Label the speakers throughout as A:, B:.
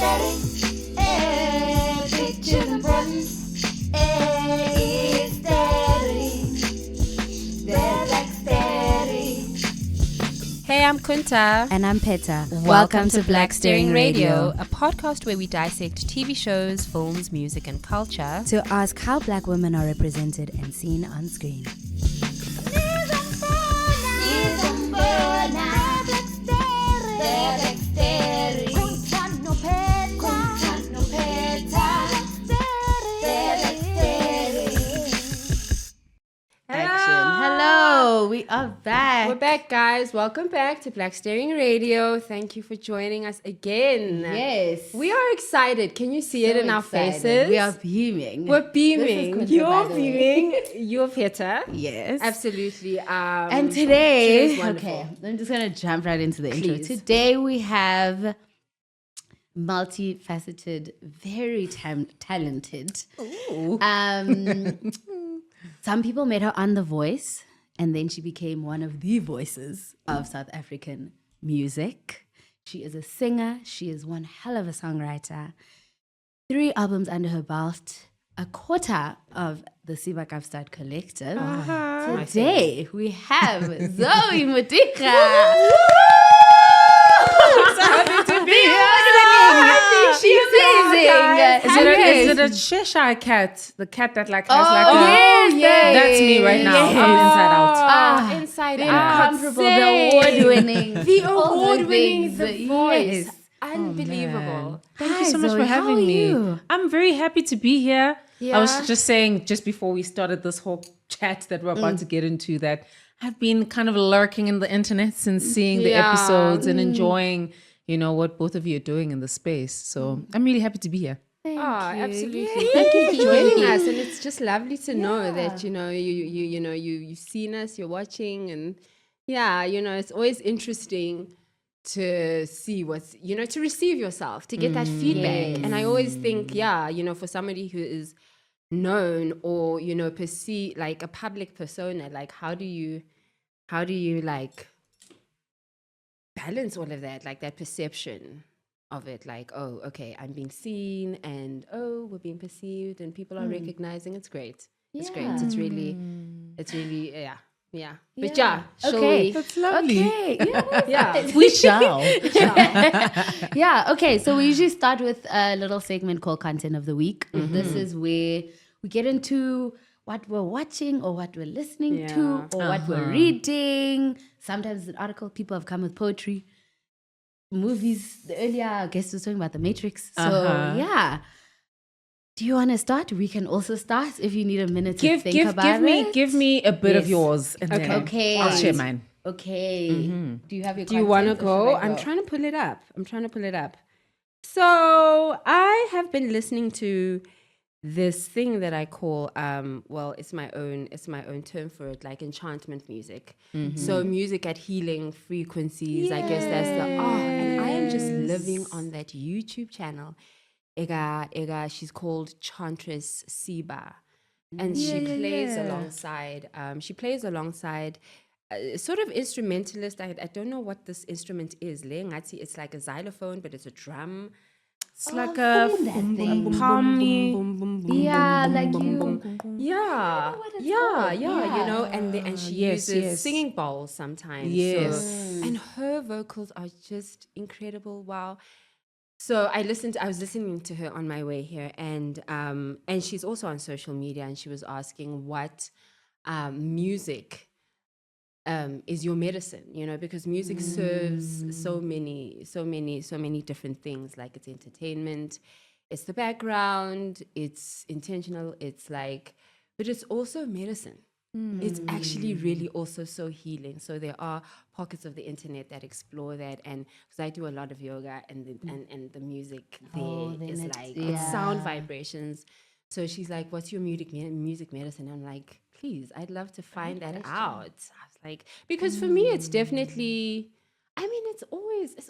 A: Sterring, picture important. Is Sterring, they're like Sterring.
B: Hey, I'm Kunta.
C: And I'm Peta.
B: Welcome to Black Sterring Radio, a podcast where we dissect TV shows, films, music, and culture.
C: To ask how black women are represented and seen on screen. Hello, we are back.
B: We're back, guys. Welcome back to Black Sterring Radio. Thank you for joining us again.
C: Yes.
B: We are excited. Can you see it in our faces?
C: We are beaming.
B: We're beaming.
C: Kunta,
B: You're
C: by the way.
B: beaming. You're Peta.
C: Yes.
B: Absolutely.
C: And today,
B: today's wonderful.
C: okay, I'm just going to jump right into the intro.
B: Please.
C: Today we have multifaceted, very talented.
B: Ooh.
C: Some people met her on The Voice, and then she became one of the voices of South African music. She is a singer. She is one hell of a songwriter. 3 albums under her belt, a quarter of the Siva Kapstad Collective. Today, we have Zoe Modiga.
B: So happy to be here.
C: She's amazing.
D: Is it a Cheshire cat? The cat that like has
C: yes.
D: That's me right now.
C: Yes.
D: I'm inside out.
B: Inside
C: The
B: out.
C: incomparable, the award-winning.
B: The
C: all the
B: award-winning
C: things.
B: The Voice.
C: Yes.
B: Unbelievable.
D: Thank
C: Hi,
D: you so much
C: Zoe,
D: for
C: how
D: having
C: are
D: me.
C: you?
D: I'm very happy to be here.
B: Yeah.
D: I was just saying just before we started this whole chat that we're about to get into that I've been kind of lurking in the internet and seeing the
B: Yeah.
D: episodes and enjoying, what both of you are doing in the space. So I'm really happy to be here.
B: Absolutely. Thank you for joining us, and it's just lovely to know that you've seen us, you're watching, and it's always interesting to see what's to receive yourself, to get that feedback. And I always think for somebody who is known or perceive like a public persona, like how do you like balance all of that, like that perception of it, like, oh, okay, I'm being seen, and oh, we're being perceived, and people are recognizing. It's great. It's great. It's really yeah. But shall
C: Okay.
B: we?
D: That's lovely.
C: Okay.
B: Yeah.
D: We shall.
C: Yeah, okay. So we usually start with a little segment called Content of the Week. This is where we get into what we're watching or what we're listening to or what we're reading. Sometimes an article, people have come with poetry. Movies, the earlier guest was talking about The Matrix. So, do you want to start? We can also start if you need a minute to think about it.
D: Give me a bit of
C: Yes.
D: yours. And then
C: Okay.
D: I'll share mine.
C: Okay. Do you have your
B: Do you want to
C: content or
B: go?
C: should I
B: I'm trying to pull it up. So I have been listening to this thing that I call it's my own term for it, like enchantment music. So music at healing frequencies. I guess that's and I am just living on that YouTube channel. Ega, she's called Chantress Siba, and she plays alongside sort of instrumentalist. I don't know what this instrument is. It's like a xylophone, but it's a drum.
D: It's like a palmy.
C: Yeah, like you.
B: And she uses singing bowls sometimes.
D: Yes.
B: And her vocals are just incredible. Wow. So I was listening to her on my way here, and she's also on social media, and she was asking what music is your medicine, because music serves so many different things. Like it's entertainment, it's the background, it's intentional, it's like, but it's also medicine. It's actually really also so healing. So there are pockets of the internet that explore that, and because I do a lot of yoga, and the music there is like it's sound vibrations. So she's like, "What's your music medicine?" I'm like, "Please, I'd love to find that out." I was like, because for me, it's definitely. I mean, it's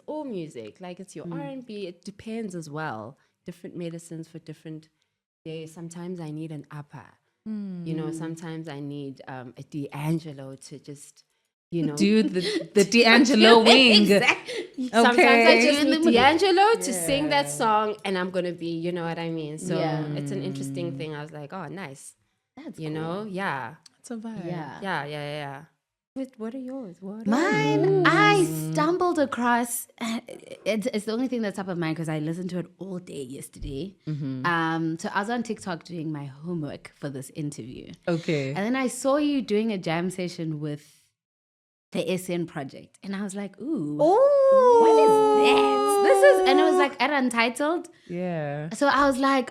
B: all music. Like it's your R&B. It depends as well. Different medicines for different days. Sometimes I need an upper. Sometimes I need a D'Angelo to just you know.
D: Do the D'Angelo wing.
B: Sometimes I
D: Okay.
B: just need D'Angelo to sing that song, and I'm gonna be, you know what I mean. So
C: Yeah.
B: it's an interesting thing. I was like, oh, nice.
C: That's
B: You know, yeah,
D: It's a vibe.
B: yeah. What are yours? What are
C: Mine, I stumbled across. It's the only thing that's top of mind because I listened to it all day yesterday. So I was on TikTok doing my homework for this interview,
D: Okay.
C: and then I saw you doing a jam session with the SN Project, and I was like, "Ooh, what is that?" This is, and it was like at Untitled.
D: Yeah.
C: So I was like,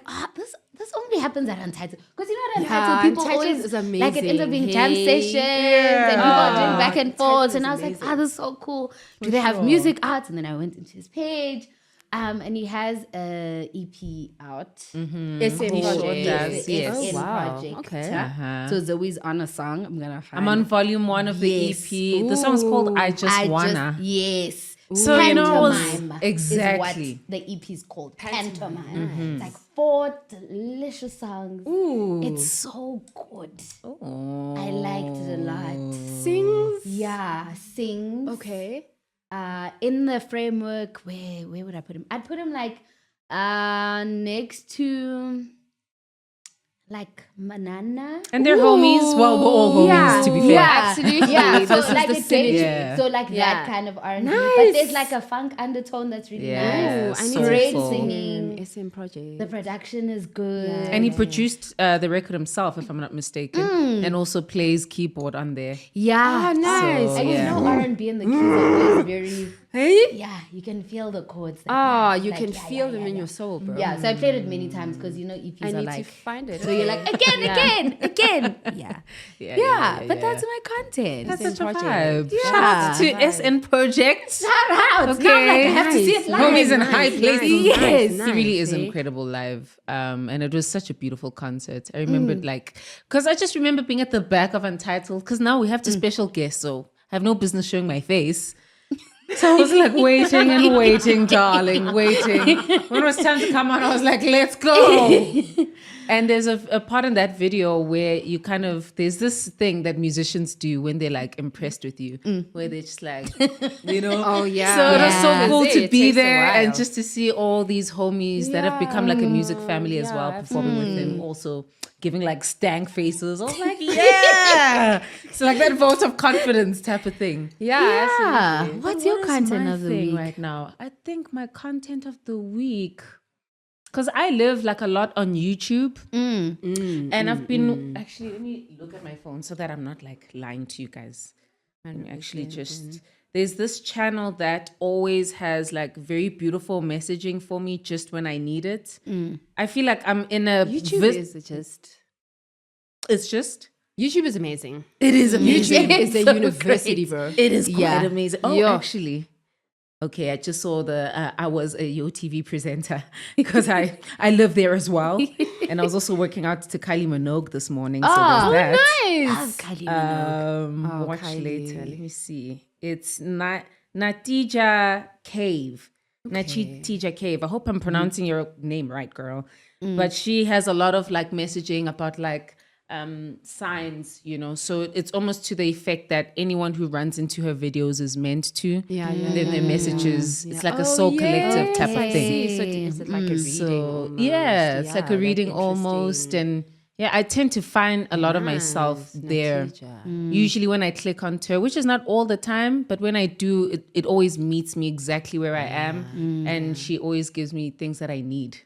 C: this only happens at Untitled. Because you know at
B: Yeah,
C: Untitled, people
B: Untitled
C: always,
B: is
C: like it ends up being
B: amazing.
C: jam
B: Hey.
C: sessions and people are doing back and
B: Untitled
C: forth.
B: is
C: And I was like,
B: amazing.
C: this is so cool. Do they have music out? And then I went into his page. And he has a EP out.
B: SM
C: called
B: Project.
D: does,
C: the
D: yes.
C: SN
B: Oh, wow.
C: Project.
B: Okay.
D: Uh-huh.
C: So Zoe's on a song. I'm going to find
D: I'm on volume 1 of the
C: Yes.
D: EP. The song's called I Just Wanna.
C: Yes.
D: So, you know,
C: Pantomime
D: exactly.
C: is what the EP is called. Pantomime. It's like 4 delicious songs.
B: Ooh.
C: It's so good.
D: Oh.
C: I liked it a lot.
B: Sings.
C: Yeah, sings.
B: Okay.
C: In the framework, where would I put him? I'd put him like next to like Manana.
D: And they're homies. Well, we're all homies, to be fair.
C: Yeah,
B: Absolutely.
C: Yeah, so
B: This is
C: like
B: the
C: it's very,
D: synergy.
C: so like
B: Yeah.
C: that kind of R&B.
B: Nice.
C: But there's like a funk undertone that's really
D: Yeah,
C: nice.
B: I need
D: so
B: to
C: Great
D: soulful.
C: singing.
B: SM Project.
C: The production is good.
D: And he produced the record himself, if I'm not mistaken, and also plays keyboard on there.
C: Yeah.
B: Oh, nice.
D: So,
C: And
D: yeah.
C: you know R&B and the keys are always very,
B: Hey.
C: yeah, you can feel the chords. Like
B: Oh,
C: that.
B: you
C: Like,
B: can
C: yeah,
B: feel
C: yeah,
B: them
C: yeah,
B: in
C: yeah.
B: your soul, bro.
C: Yeah, so I played it many times because you know EPs
B: I
C: are
B: need
C: like,
B: to find it.
C: so you're like again, again. Yeah. But that's my content.
D: That's
B: SM
D: such a
B: Project.
D: vibe.
C: Yeah.
D: Shout out to
B: Vibe.
D: SN Project.
C: Shout out.
D: Okay.
C: Now I'm like, I have to see it live.
D: Homies in high places.
C: Yes.
D: He really is
B: eh?
D: incredible live. And it was such a beautiful concert. I remembered because I just remember being at the back of Untitled because now we have the special guest, so I have no business showing my face. So I was like waiting and waiting, darling, waiting. When it was time to come on, I was like, let's go. And there's a part in that video where you kind of, there's this thing that musicians do when they're like impressed with you, where they're just like, you know.
B: Oh, yeah.
D: So it was so
B: Yeah.
D: cool to
B: It
D: be
B: takes a
D: there and
B: while.
D: just to see all these homies that have become like a music family as well, performing with him, also giving like stank faces. I was like, yeah. So like that vote of confidence type of thing.
B: Yeah.
C: Yeah. What's your
D: What is
C: content
D: my
C: of the
D: thing
C: week?
D: right now? I think my content of the week, because I live like a lot on YouTube, and I've been actually, let me look at my phone so that I'm not like lying to you guys. I'm actually just, there's this channel that always has like very beautiful messaging for me just when I need it. I feel like I'm in a
B: YouTube is just.
D: it's just
B: YouTube is amazing.
D: it is amazing.
B: YouTube is a
C: so
B: university,
C: great.
B: bro.
D: It is quite
C: Yeah.
D: amazing. Oh,
B: Yeah.
D: actually. Okay, I just saw I was a YoTV presenter because I live there as well. And I was also working out to Kylie Minogue this morning. So there's that.
C: Love Kylie Minogue.
D: Watch
B: Kylie.
D: later. Let me see. It's Natija Cave. Natija Cave. I hope I'm pronouncing your name right, girl. But she has a lot of like messaging about like signs, you know, so it's almost to the effect that anyone who runs into her videos is meant to.
B: Yeah.
D: And then their messages, it's like a
B: Oh,
D: soul collective
B: yes.
D: type of
B: I
D: thing.
B: see. So is it like a reading?
D: So
B: almost?
D: yeah, it's like a
B: Yeah,
D: reading almost. And yeah, I tend to find a lot of myself
B: Nice,
D: there.
B: Natija.
D: Usually when I click onto her, which is not all the time, but when I do, it always meets me exactly where I am. And she always gives me things that I need.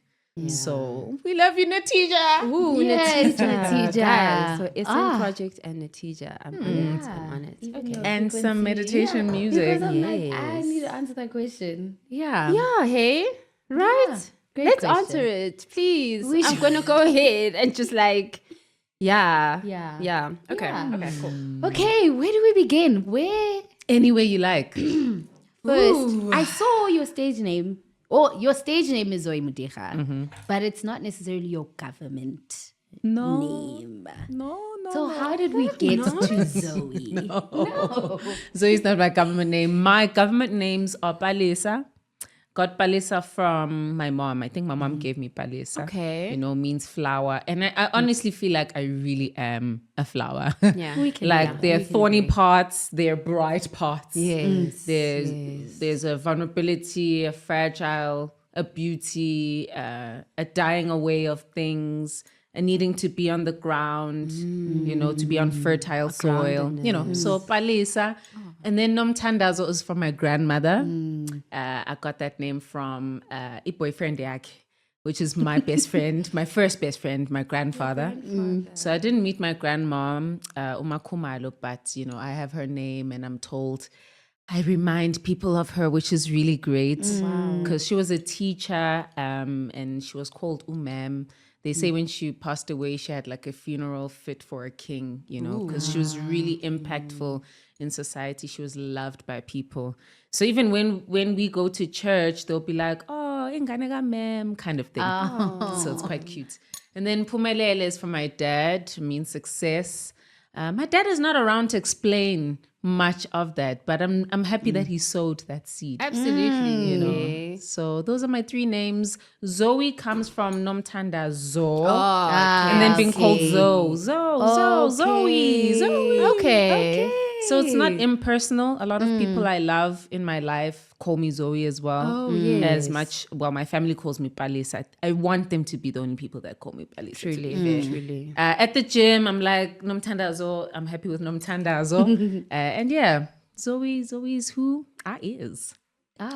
D: So we love you, Natija.
B: Ooh,
C: Yes,
B: Natija.
C: Natija.
B: Guys, so SM
C: Ah.
B: Project and Natija. I'm on it. I'm on it.
C: Even
B: Okay.
C: your
D: And some
C: frequency.
D: meditation music.
C: Because I'm like, I
B: Yes.
C: need to answer that question. Yeah.
B: Yeah, hey, right?
C: Yeah. Great
B: Let's
C: question.
B: answer it, please.
C: We
B: I'm
C: should-
B: gonna go ahead and just like, yeah.
C: Yeah.
B: Okay.
C: Yeah.
B: Okay. Cool.
C: Okay, where do we begin? Where
D: Anywhere you like.
C: first? I saw your stage name. Oh, your stage name is Zoe Modiga, but it's not necessarily your government name.
D: No.
C: So how did we get to Zoe? No.
D: Zoe's not my government name. My government names are Palesa, got palesa from my mom. I think my mom gave me palesa.
B: Okay.
D: You know, means flower. And I honestly feel like I really am a flower.
B: Yeah.
C: We can
D: Like there are thorny parts, there are bright parts.
B: Yes.
D: There's a vulnerability, a fragile, a beauty, a dying away of things, a needing to be on the ground, you know, to be on fertile soil, you know. So palesa. And then Nomtandazo is from my grandmother. I got that name from a boyfriend yakhe, which is my best friend, my first best friend, my grandfather. So I didn't meet my grandmom, Umakumalo, but, you know, I have her name and I'm told I remind people of her, which is really great. Because she was a teacher and she was called Umam. They say when she passed away, she had like a funeral fit for a king, you know, because she was really impactful in society. She was loved by people. So even when we go to church, they'll be like, oh, inganega mem, kind of thing. So it's quite cute. And then Pumelele is for my dad, means success. My dad is not around to explain much of that, but I'm happy that he sowed that seed.
B: Absolutely.
D: You know. So those are my 3 names. Zoe comes from Nomtanda Zo. And then being called Zoe.
C: Okay.
D: So it's not impersonal. A lot of people I love in my life call me Zoe as well. As much, well, my family calls me Palisa. I want them to be the only people that call me Palisa.
B: Truly.
D: At the gym, I'm like, Nomtanda Zo. I'm happy with Nomtanda Zo. And yeah, Zoe is who I is.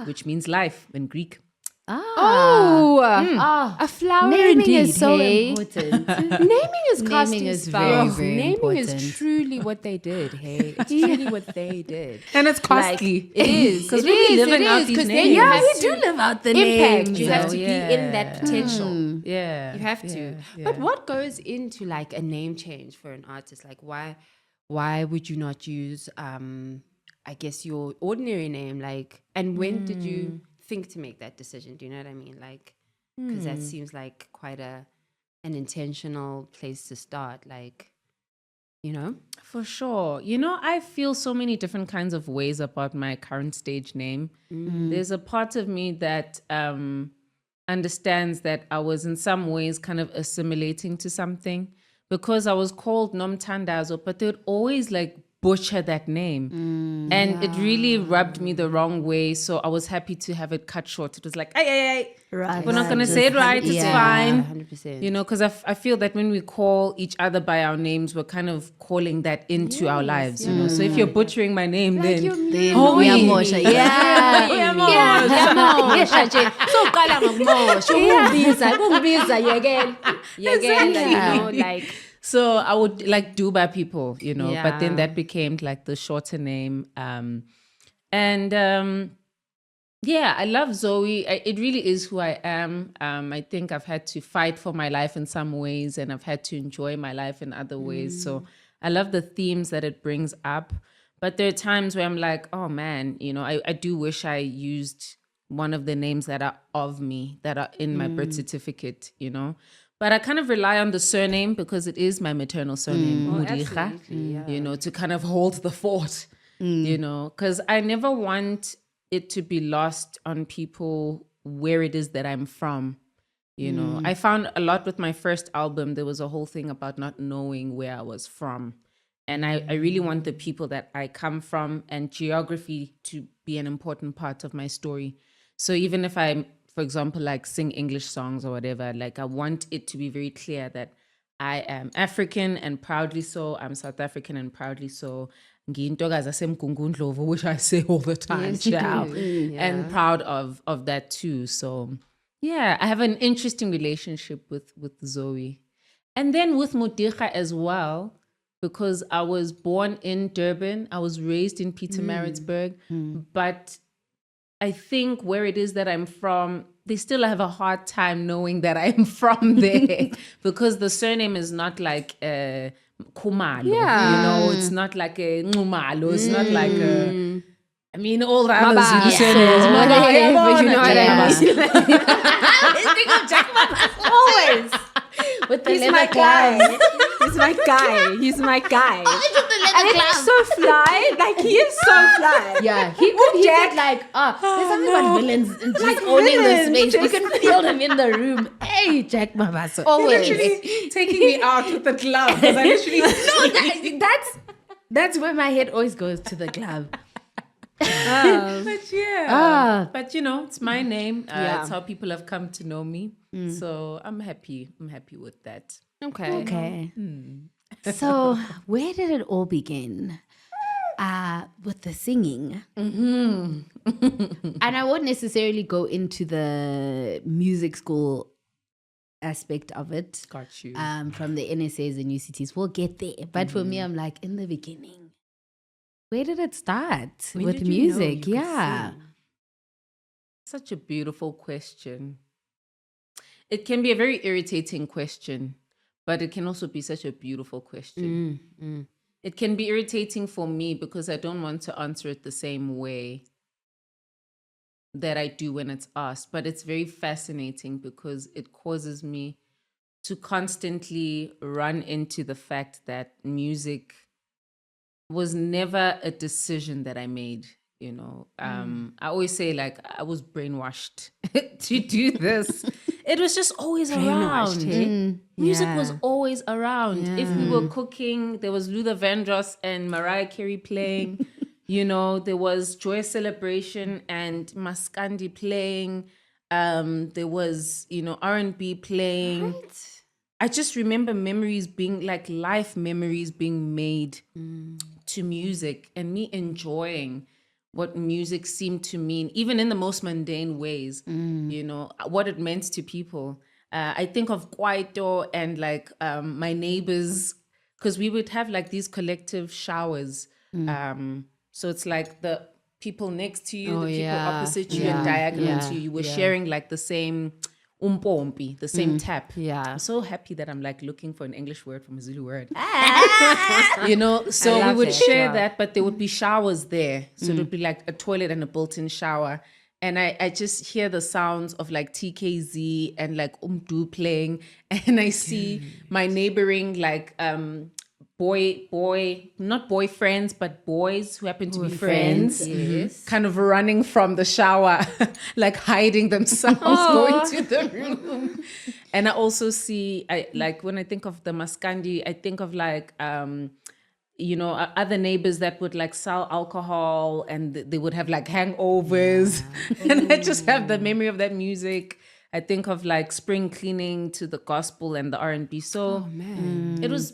D: Which means life in Greek.
B: A flower
C: Naming
B: indeed,
C: is so
B: hey?
C: important.
B: Naming is casting
C: is
B: spells.
C: very, very
B: Naming
C: important.
B: is truly what they did, hey? It's truly what they did.
D: And it's costly.
B: It is.
D: Because
B: It
D: we're
B: is,
D: living
B: it
D: out
B: is,
D: these
B: 'cause then
D: names.
B: you
C: Yeah,
B: have
C: we
B: to
C: do live out the
B: impact.
C: names.
B: You have
D: though,
B: to be in that potential.
D: Yeah.
B: You have to. But what goes into like a name change for an artist? Like why would you not use I guess your ordinary name? Like, and when did you think to make that decision? Do you know what I mean? Like, because that seems like quite an intentional place to start. Like, you know?
D: For sure. You know, I feel so many different kinds of ways about my current stage name. There's a part of me that understands that I was in some ways kind of assimilating to something because I was called Nomtandazo, but they'd always like butcher that name. And it really rubbed me the wrong way. So I was happy to have it cut short. It was like, hey,
C: Right.
D: we're not going to say it right. It's fine.
B: 100%.
D: You know, because I feel that when we call each other by our names, we're kind of calling that into our lives, you know. So if you're butchering my name,
B: Like
D: then
C: Uyamosha. Yeah.
B: Like
D: so I would like Duba people, you know, but then
B: Yeah.
D: that became like the shorter name. Yeah, I love Zoe. It really is who I am. I think I've had to fight for my life in some ways and I've had to enjoy my life in other ways. So I love the themes that it brings up. But there are times where I'm like, oh man, you know, I do wish I used one of the names that are of me, that are in my birth certificate, you know. But I kind of rely on the surname because it is my maternal surname, Modiga, you know, to kind of hold the fort, you know, because I never want it to be lost on people where it is that I'm from, you know. I found a lot with my first album, there was a whole thing about not knowing where I was from. And I really want the people that I come from and geography to be an important part of my story. So even if I, for example, like sing English songs or whatever, like I want it to be very clear that I am African and proudly so. I'm South African and proudly so. Ngiyintokazi yaseMgungundlovu, which I say all the time,
B: Yes, you
D: child.
B: do.
D: And proud of that too. So yeah, I have an interesting relationship with Zoe. And then with Modiga as well, because I was born in Durban. I was raised in Pietermaritzburg. But I think where it is that I'm from, they still have a hard time knowing that I'm from there because the surname is not like Kumalo.
B: Yeah.
D: You know, it's not like a Ngumalo. It's not like a... I mean, all the other Zulu surnames.
B: But you know what I mean?
C: Always. With the leather gloves.
B: He's my guy. He's my guy. And
C: Club.
B: he's so fly. Like, he is so fly.
C: Yeah, he could like, there's something about villains and just
B: Like
C: owning the
B: villains,
C: space. You
B: just-
C: can feel them in the room. Hey, Jack Mabaso.
B: Always.
D: Literally taking me out with the glove. Because I literally
C: That's where my head always goes, to the club.
D: But yeah. But you know, it's my name.
B: Yeah.
D: It's how people have come to know me. So I'm happy. I'm happy with that.
B: Okay.
C: So where did it all begin? With the singing. And I won't necessarily go into the music school aspect of it.
D: Got you.
C: From the NSAs and UCTs. We'll get there. But for me, I'm like, in the beginning, where did it start
B: When
C: with
B: did you know
C: music?
B: you could
C: Yeah.
B: sing?
D: Such a beautiful question. It can be a very irritating question, but it can also be such a beautiful question. It can be irritating for me because I don't want to answer it the same way that I do when it's asked. But it's very fascinating because it causes me to constantly run into the fact that music was never a decision that I made. You know, I always say, like, I was brainwashed to do this. It was just always around. Music was always around. If we were cooking, there was Luther Vandross and Mariah Carey playing. You know, there was Joy Celebration and Maskandi playing. There was, you know, R&B playing.
B: Right.
D: I just remember memories being like life memories being made to music and me enjoying what music seemed to mean, even in the most mundane ways, you know, what it meant to people. I think of Kwaito and like my neighbors, because we would have like these collective showers. So it's like the people next to you, the people opposite you and diagonal to you, you were sharing like the same umpompi, the same tap.
B: Yeah.
D: I'm so happy that I'm like looking for an English word from a Zulu word. You know, so we
B: love
D: would
B: it,
D: share
B: yeah.
D: that, but there would be showers there. So it would be like a toilet and a built-in shower. And I just hear the sounds of like TKZ and like Umdu playing. And I see my neighboring like not boyfriends, but boys who happen to be friends.
B: Yes.
D: Kind of running from the shower, like hiding themselves, going to the room. And I also see, like when I think of the Maskandi, I think of like, you know, other neighbors that would like sell alcohol and they would have like hangovers. And I just have the memory of that music. I think of like spring cleaning to the gospel and the R&B. So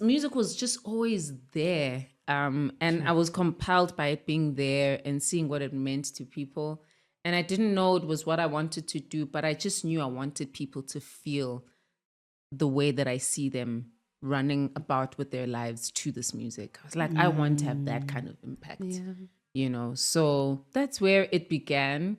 D: music was just always there. And I was compelled by it being there and seeing what it meant to people. And I didn't know it was what I wanted to do, but I just knew I wanted people to feel the way that I see them running about with their lives to this music. I was like, I want to have that kind of impact, you know? So that's where it began.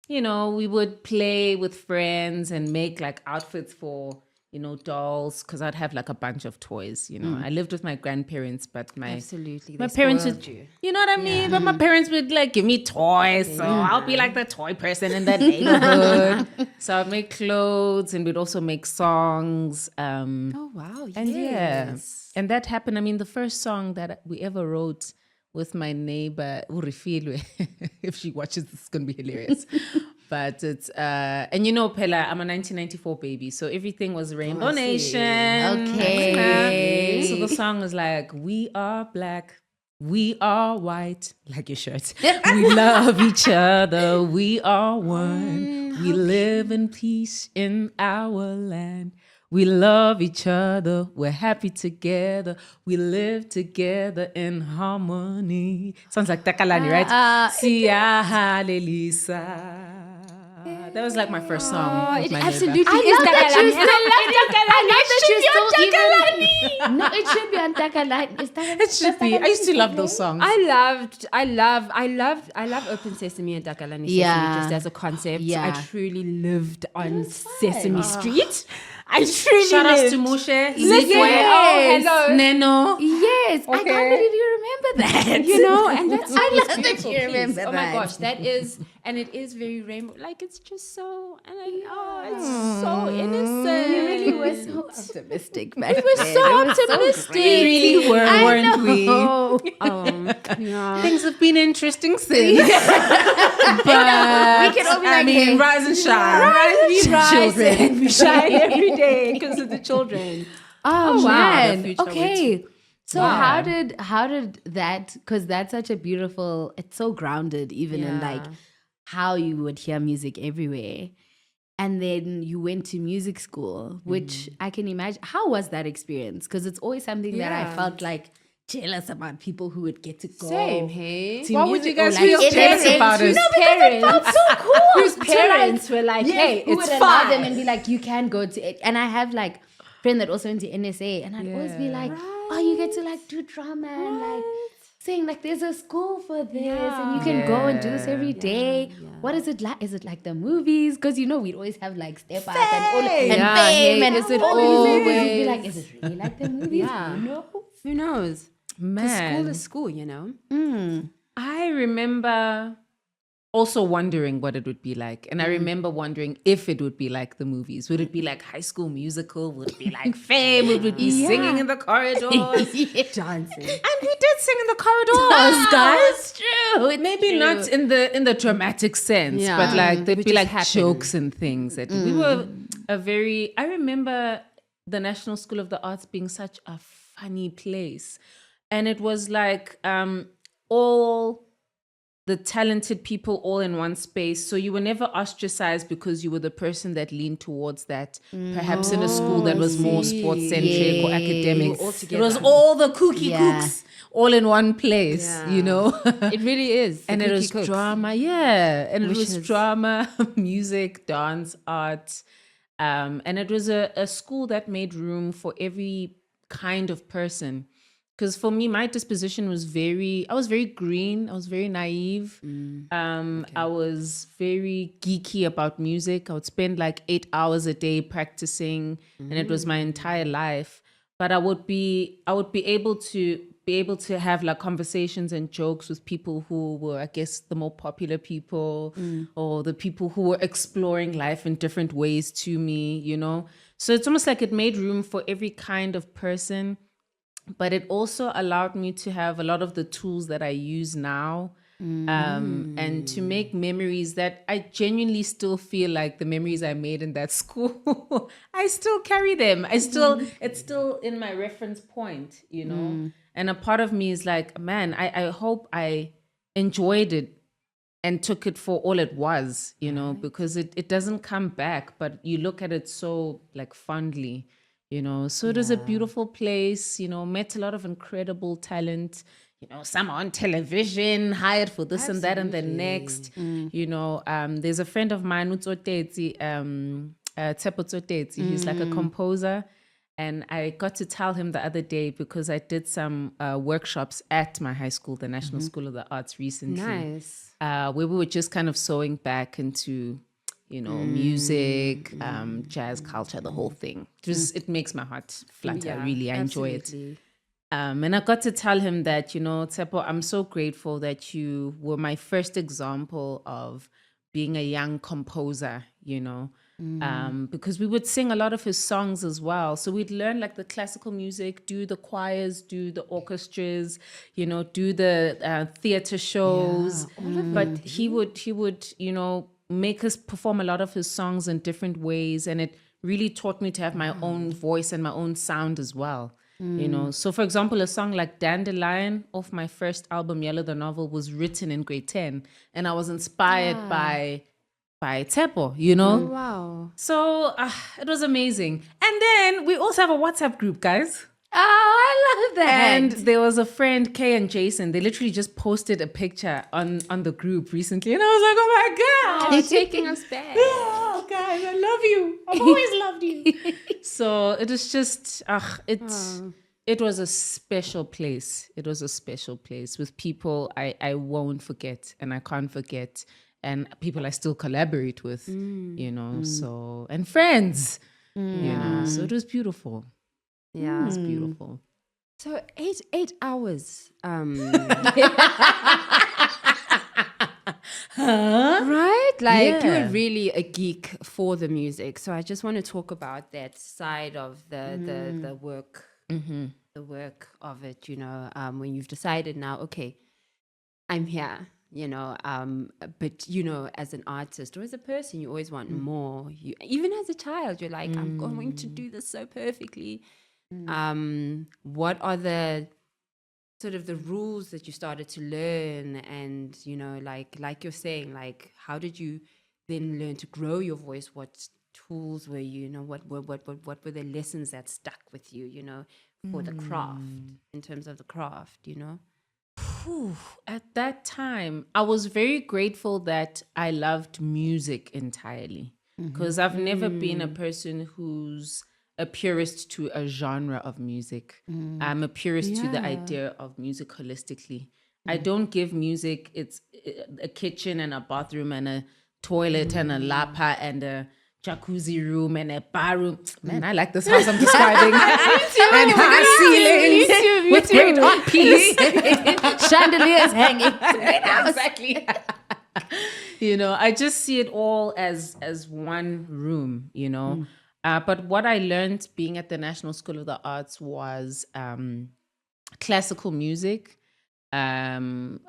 D: You know, we would play with friends and make like outfits for, you know, dolls, because I'd have like a bunch of toys, you know. I lived with my grandparents, but my
B: Absolutely.
D: my
B: They
D: parents
B: spoiled
D: would, you know what I mean? But my parents would like give me toys. So I'll be like the toy person in that neighborhood. So I'd make clothes and we'd also make songs.
B: Oh, wow.
D: And
B: Yes.
D: and that happened. I mean, the first song that we ever wrote with my neighbor, Urifilwe, if she watches, this is going to be hilarious. But it's, and you know, Pella, I'm a 1994 baby. So everything was Rainbow Nation.
C: Okay.
D: So the song was like, we are black, we are white, like your shirt. We love each other, we are one. We live in peace in our land. We love each other, we're happy together, we live together in harmony. Sounds like Takalani, right? Siya Halelisa. That was like my first song with my neighbor.
B: Absolutely is
C: that
B: Takalani. And I love Takalani.
C: No, it should be on Takalani. Is that
D: It should be. I used to love those songs.
B: I love Open Sesame and Takalani Sesame
C: Yeah.
B: just as a concept.
C: Yeah.
B: I truly lived on Sesame Street. I truly
D: Shout outs
B: lived.
D: to Moshe,
B: Listen,
D: Zikwe,
B: oh, hello.
D: Neno.
C: Yes, I can't
D: Okay.
C: believe you remember that.
B: You know, and that's
C: I
B: always
C: love that
B: beautiful,
C: you remember
B: please. Oh
C: that.
B: my gosh, that is, and it is very rainbow. Like, it's just so, and it's so innocent.
C: You really We were so optimistic back then.
B: We were so optimistic.
C: great.
D: We really were, weren't we?
B: Yeah.
D: Things have been interesting since. But
C: We can all be
D: I
C: like,
D: mean,
C: hey,
D: rise and shine.
B: We rise
D: Children.
B: and we shine every day because of the children.
C: Oh,
B: wow.
C: man.
D: The future
C: Okay. So
D: Yeah.
C: how did that, because that's such a beautiful, it's so grounded even in like
B: Yeah.
C: how you would hear music everywhere. And then you went to music school, which I can imagine. How was that experience? Because it's always something that I
B: Yeah.
C: felt like jealous about, people who would get to go.
B: Same, hey?
C: to
D: Why would you
C: music or,
D: guys
C: like,
D: feel
C: in
D: jealous
C: essence,
D: about it?
C: whose
B: No,
C: parents, so cool.
B: Whose parents were like, hey,
C: who
B: it's
C: would allow
B: fine.
C: them and be like, you can go to it. And I have like friend that also went to NSA, and I'd always be like, oh, you get to like do drama and like saying like there's a school for this and you can go and do this every day. What is it like? Is it like the movies? Because you know we'd always have like Step Up and all and
B: Yeah,
C: Fame
B: hey,
C: and
B: is it
C: all these movies. We'd be
B: always-
C: like, is it really like the movies?
B: Yeah.
C: No.
B: Who knows? Because school
D: Man,
B: is school, you know?
D: I remember also wondering what it would be like. And I remember wondering if it would be like the movies. Would it be like High School Musical? Would it be like Fame? Would it be singing in the corridors?
B: Dancing.
D: And we did sing in the corridors, guys.
C: It's true. It's
D: Maybe
C: true.
D: not in the dramatic sense,
B: Yeah.
D: but like there'd
B: Which
D: be
B: just
D: like
B: happened.
D: jokes and things. That we were I remember the National School of the Arts being such a funny place. And it was like all the talented people all in one space. So you were never ostracized because you were the person that leaned towards that, perhaps in a school that was more sports centric or academic.
B: all
D: It was
B: together.
D: all the kooky
C: Yeah.
D: cooks all in one place, you know?
B: It really is.
D: And
B: the
D: it
B: cookie
D: was
B: cooks.
D: drama, yeah. And it
B: Which
D: was
B: is-
D: drama, music, dance, art. And it was a school that made room for every kind of person. Because for me, my disposition was I was very green. I was very naive. I was very geeky about music. I would spend like 8 hours a day practicing, and it was my entire life. But I would be able to have like conversations and jokes with people who were, I guess, the more popular people or the people who were exploring life in different ways to me, you know? So it's almost like it made room for every kind of person, but it also allowed me to have a lot of the tools that I use now. And to make memories that I genuinely still feel like the memories I made in that school, I still carry them. It's still in my reference point, you know? And a part of me is like, man, I hope I enjoyed it and took it for all it was, you know, because it doesn't come back, but you look at it so like fondly, you know. So it was a beautiful place, you know, met a lot of incredible talent. You know, some on television, hired for this and that and the next. You know, there's a friend of mine, Tsepo Tsoteti. He's like a composer. And I got to tell him the other day because I did some workshops at my high school, the National School of the Arts, recently.
B: Nice.
D: Where we were just kind of sewing back into, you know, music, jazz culture, the whole thing. It makes my heart flutter, really. I enjoy it.
B: absolutely.
D: And I got to tell him that, you know, Tsepo, I'm so grateful that you were my first example of being a young composer, you know, because we would sing a lot of his songs as well. So we'd learn like the classical music, do the choirs, do the orchestras, you know, do the theater shows. But he would, you know, make us perform a lot of his songs in different ways. And it really taught me to have my own voice and my own sound as well. You know, so for example, a song like Dandelion off my first album, Yellow the Novel, was written in grade 10. And I was inspired by Tsepo, you know?
B: Oh, wow.
D: So it was amazing. And then we also have a WhatsApp group, guys.
C: Oh, I love that.
D: And there was a friend, Kay and Jason. They literally just posted a picture on the group recently. And I was like, oh my God.
B: Oh, taking us back.
D: Oh, guys, I love you. I've always loved you. So it was just, it was a special place. It was a special place with people I won't forget and I can't forget. And people I still collaborate with, you know, so, and friends, you know, so it was beautiful.
B: Yeah.
D: It was beautiful.
B: So 8 hours.
D: Huh?
B: Right? right? Like
D: Yeah.
B: you're really a geek for the music. So I just want to talk about that side of the work, the work of it. When you've decided now, okay, I'm here. But as an artist or as a person, you always want more. Even as a child, you're like, I'm going to do this so perfectly. What are the sort of the rules that you started to learn, and like you're saying, like how did you then learn to grow your voice? What tools were what were the lessons that stuck with you, for the craft, in terms of the craft?
D: Whew. At that time, I was very grateful that I loved music entirely, because I've never been a person who's a purist to a genre of music. I'm a purist to the idea of music holistically. I don't give music it's a kitchen and a bathroom and a toilet and a lapa and a jacuzzi room and a bar room. Man, I like this house I'm describing. And high ceilings with great art piece.
C: Chandeliers hanging.
D: Exactly. I just see it all as one room, But what I learned being at the National School of the Arts was classical music. I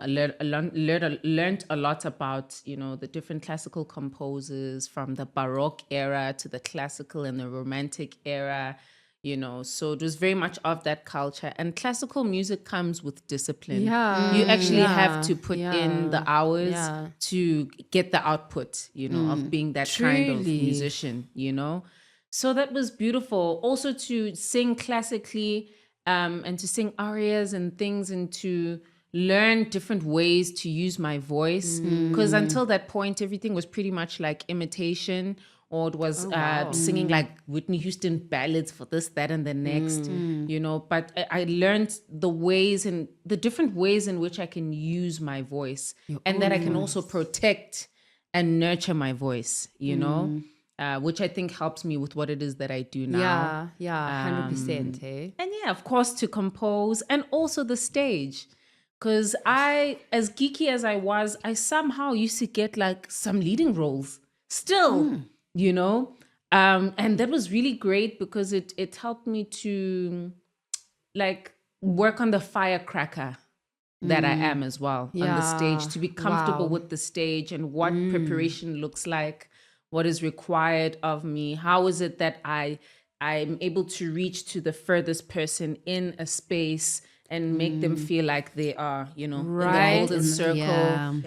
D: learned a lot about, the different classical composers from the Baroque era to the classical and the Romantic era, so it was very much of that culture. And classical music comes with discipline.
B: Yeah.
D: You actually have to put in the hours
B: Yeah.
D: to get the output, of being that kind of
B: Truly.
D: musician, So that was beautiful. Also to sing classically, and to sing arias and things, and to learn different ways to use my voice. Because until that point, everything was pretty much like imitation, or it was singing like Whitney Houston ballads for this, that, and the next, But I learned the different ways in which I can use my voice, and that I can also protect and nurture my voice, which I think helps me with what it is that I do now.
B: Yeah, 100%. Hey.
D: And yeah, of course, to compose, and also the stage. Because I, as geeky as I was, I somehow used to get like some leading roles still, and that was really great because it helped me to like work on the firecracker that I am as well on the stage, to be comfortable with the stage and what preparation looks like, what is required of me. How is it that I'm able to reach to the furthest person in a space and make them feel like they are, in the golden circle.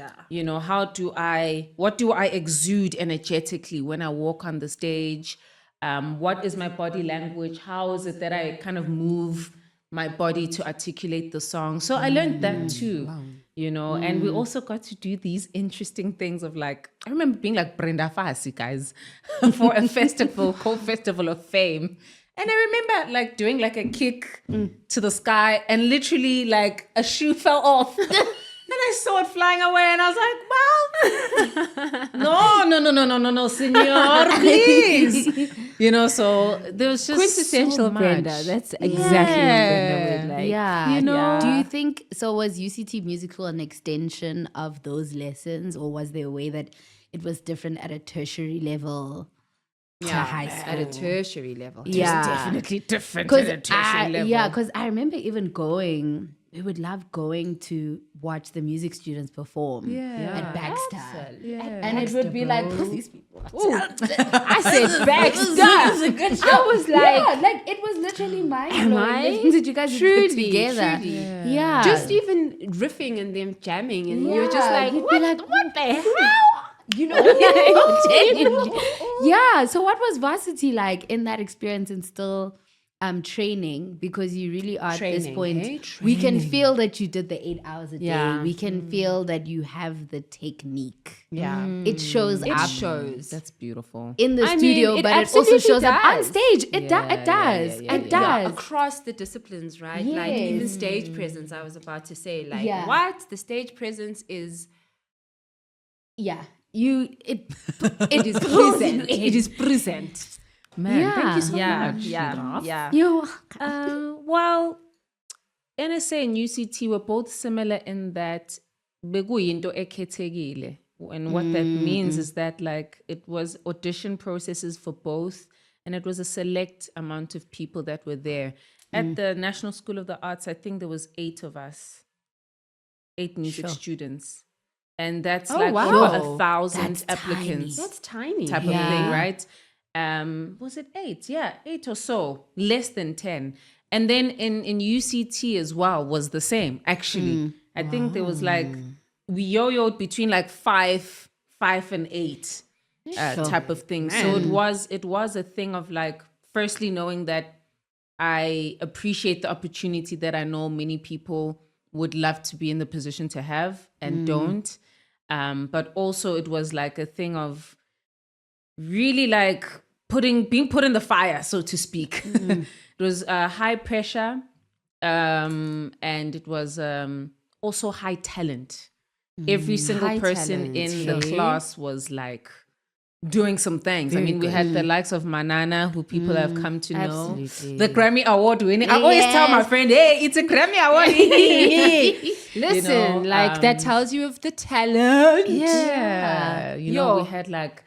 D: What do I exude energetically when I walk on the stage? What is my body language? How is it that I kind of move my body to articulate the song? So I learned that too, and we also got to do these interesting things of like, I remember being like Brenda Fassie, guys, for a festival called Festival of Fame. And I remember like doing like a kick to the sky, and literally like a shoe fell off. And I saw it flying away, and I was like, well, no, senor, please. So there was just
B: Quintessential
D: so much.
B: Brenda. That's exactly what Brenda would like.
C: Yeah. Do you think, so was UCT Musical an extension of those lessons, or was there a way that it was different at a tertiary level? To high school.
B: At a tertiary level.
C: Yeah.
D: Definitely different at a tertiary level.
C: Yeah, because I remember even we would love going to watch the music students perform at Backed. And it would be like, these people.
B: I said Backed.
C: I was like, it was literally mind blowing. The things that you guys put together.
B: Truly.
C: Yeah.
B: Just even riffing and them jamming, and you're just like,
C: you'd
B: what,
C: be like,
B: what the hell?
C: Yeah. So what was varsity like in that experience, and still training? Because you really are at this point. We can feel that you did the 8 hours a day.
B: Yeah.
C: We can feel that you have the technique.
B: Yeah.
C: It shows
B: It
C: up
B: shows.
D: That's beautiful.
C: in the studio,
B: it
C: but it also
B: absolutely
C: shows up on
B: does.
C: stage. It does. It does.
B: Across the disciplines, right? Like even
C: Yes.
B: stage presence, I was about to say, like,
C: Yeah.
B: what? The stage presence is...
C: Yeah.
B: It is present. It is present.
D: Man, thank you so
B: Yeah,
D: much.
B: yeah.
C: You
D: Well, NSA and UCT were both similar in that bekuyinto ekhethekile. And what that means is that like it was audition processes for both, and it was a select amount of people that were there. At the National School of the Arts, I think there was 8 of us, 8 music students. And that's like
B: wow.
D: over 1,000
C: That's
D: applicants.
B: That's tiny.
D: Type of thing, right? Was it 8? Yeah, 8 or so, less than 10. And then in UCT as well was the same, actually. I think there was like, we yo-yoed between like 5 and 8 type of thing. So it was a thing of like, firstly knowing that I appreciate the opportunity that I know many people would love to be in the position to have and don't. But also it was like a thing of really like being put in the fire, so to speak. It was high pressure, and it was also high talent. Every single
B: High
D: person
B: talent,
D: in the
B: okay.
D: class was like doing some things. I mean, we had the likes of Manana, who people have come to know.
B: Absolutely.
D: The Grammy Award winning. I always tell my friend, hey, it's a Grammy Award.
B: Listen, like that tells you of the talent.
D: Yeah. You know,
B: Yo.
D: we had like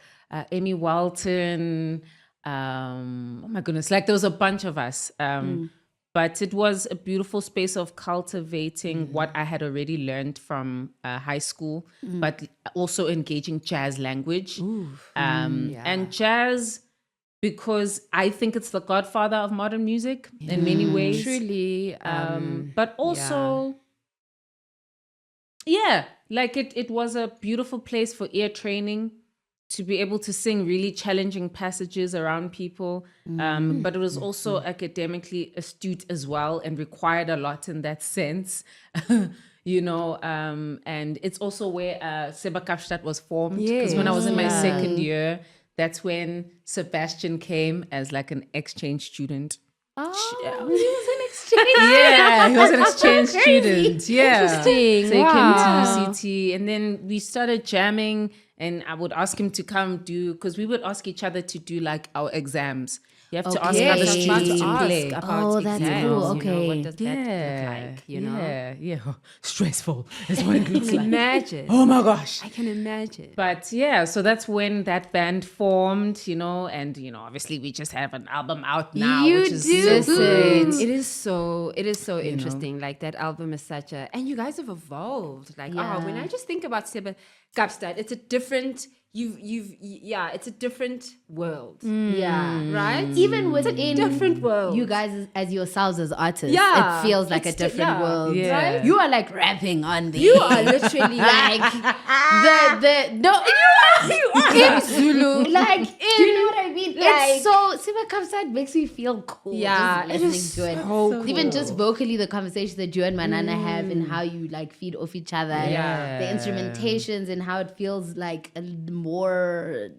D: Amy Walton. Oh my goodness. Like there was a bunch of us. But it was a beautiful space of cultivating what I had already learned from high school, but also engaging jazz language. And jazz, because I think it's the godfather of modern music in many ways.
B: Truly.
D: But also, like it was a beautiful place for ear training, to be able to sing really challenging passages around people. But it was also academically astute as well and required a lot in that sense. You know, and it's also where Seba Kapstadt was formed. Because when I was in my second year, that's when Sebastian came as like an exchange student.
C: Oh, he was an exchange.
D: Yeah, he was an exchange student. Yeah.
B: Interesting.
D: So he came
B: Wow.
D: to UCT, and then we started jamming, and I would ask him to come do, because we would ask each other to do like our exams. You have to ask
C: Okay.
D: other
C: Yes,
D: students to play.
C: Oh, that's cool.
B: You know,
C: Okay.
B: what does that look like? You know,
D: Yeah. Stressful is what it looks like.
B: imagine.
D: Oh my gosh.
B: I can imagine.
D: But yeah, so that's when that band formed, you know, and you know, obviously we just have an album out now,
C: You
D: which is
C: do.
D: so great.
B: Listen, it is so interesting. Like that album is such a, and you guys have evolved. Like, when I just think about Seba Kapstadt, it's a different. It's a different world.
C: Yeah.
B: Right?
C: Even within
B: different world.
C: you guys as yourselves as artists,
B: Yeah.
C: it feels like a
B: It's
C: different world.
D: Yeah.
B: Right?
C: You are like rapping on the.
B: You are literally
C: like you are in Zulu. Like, do you know what I mean? It's so Seba Kapstadt makes me feel cool.
B: Yeah,
C: just
B: it
C: listening
B: is
C: to it.
B: so
C: Even
B: cool.
C: just vocally, the conversation that you and Manana have and how you like feed off each other.
B: Yeah.
C: The instrumentations and how it feels like a more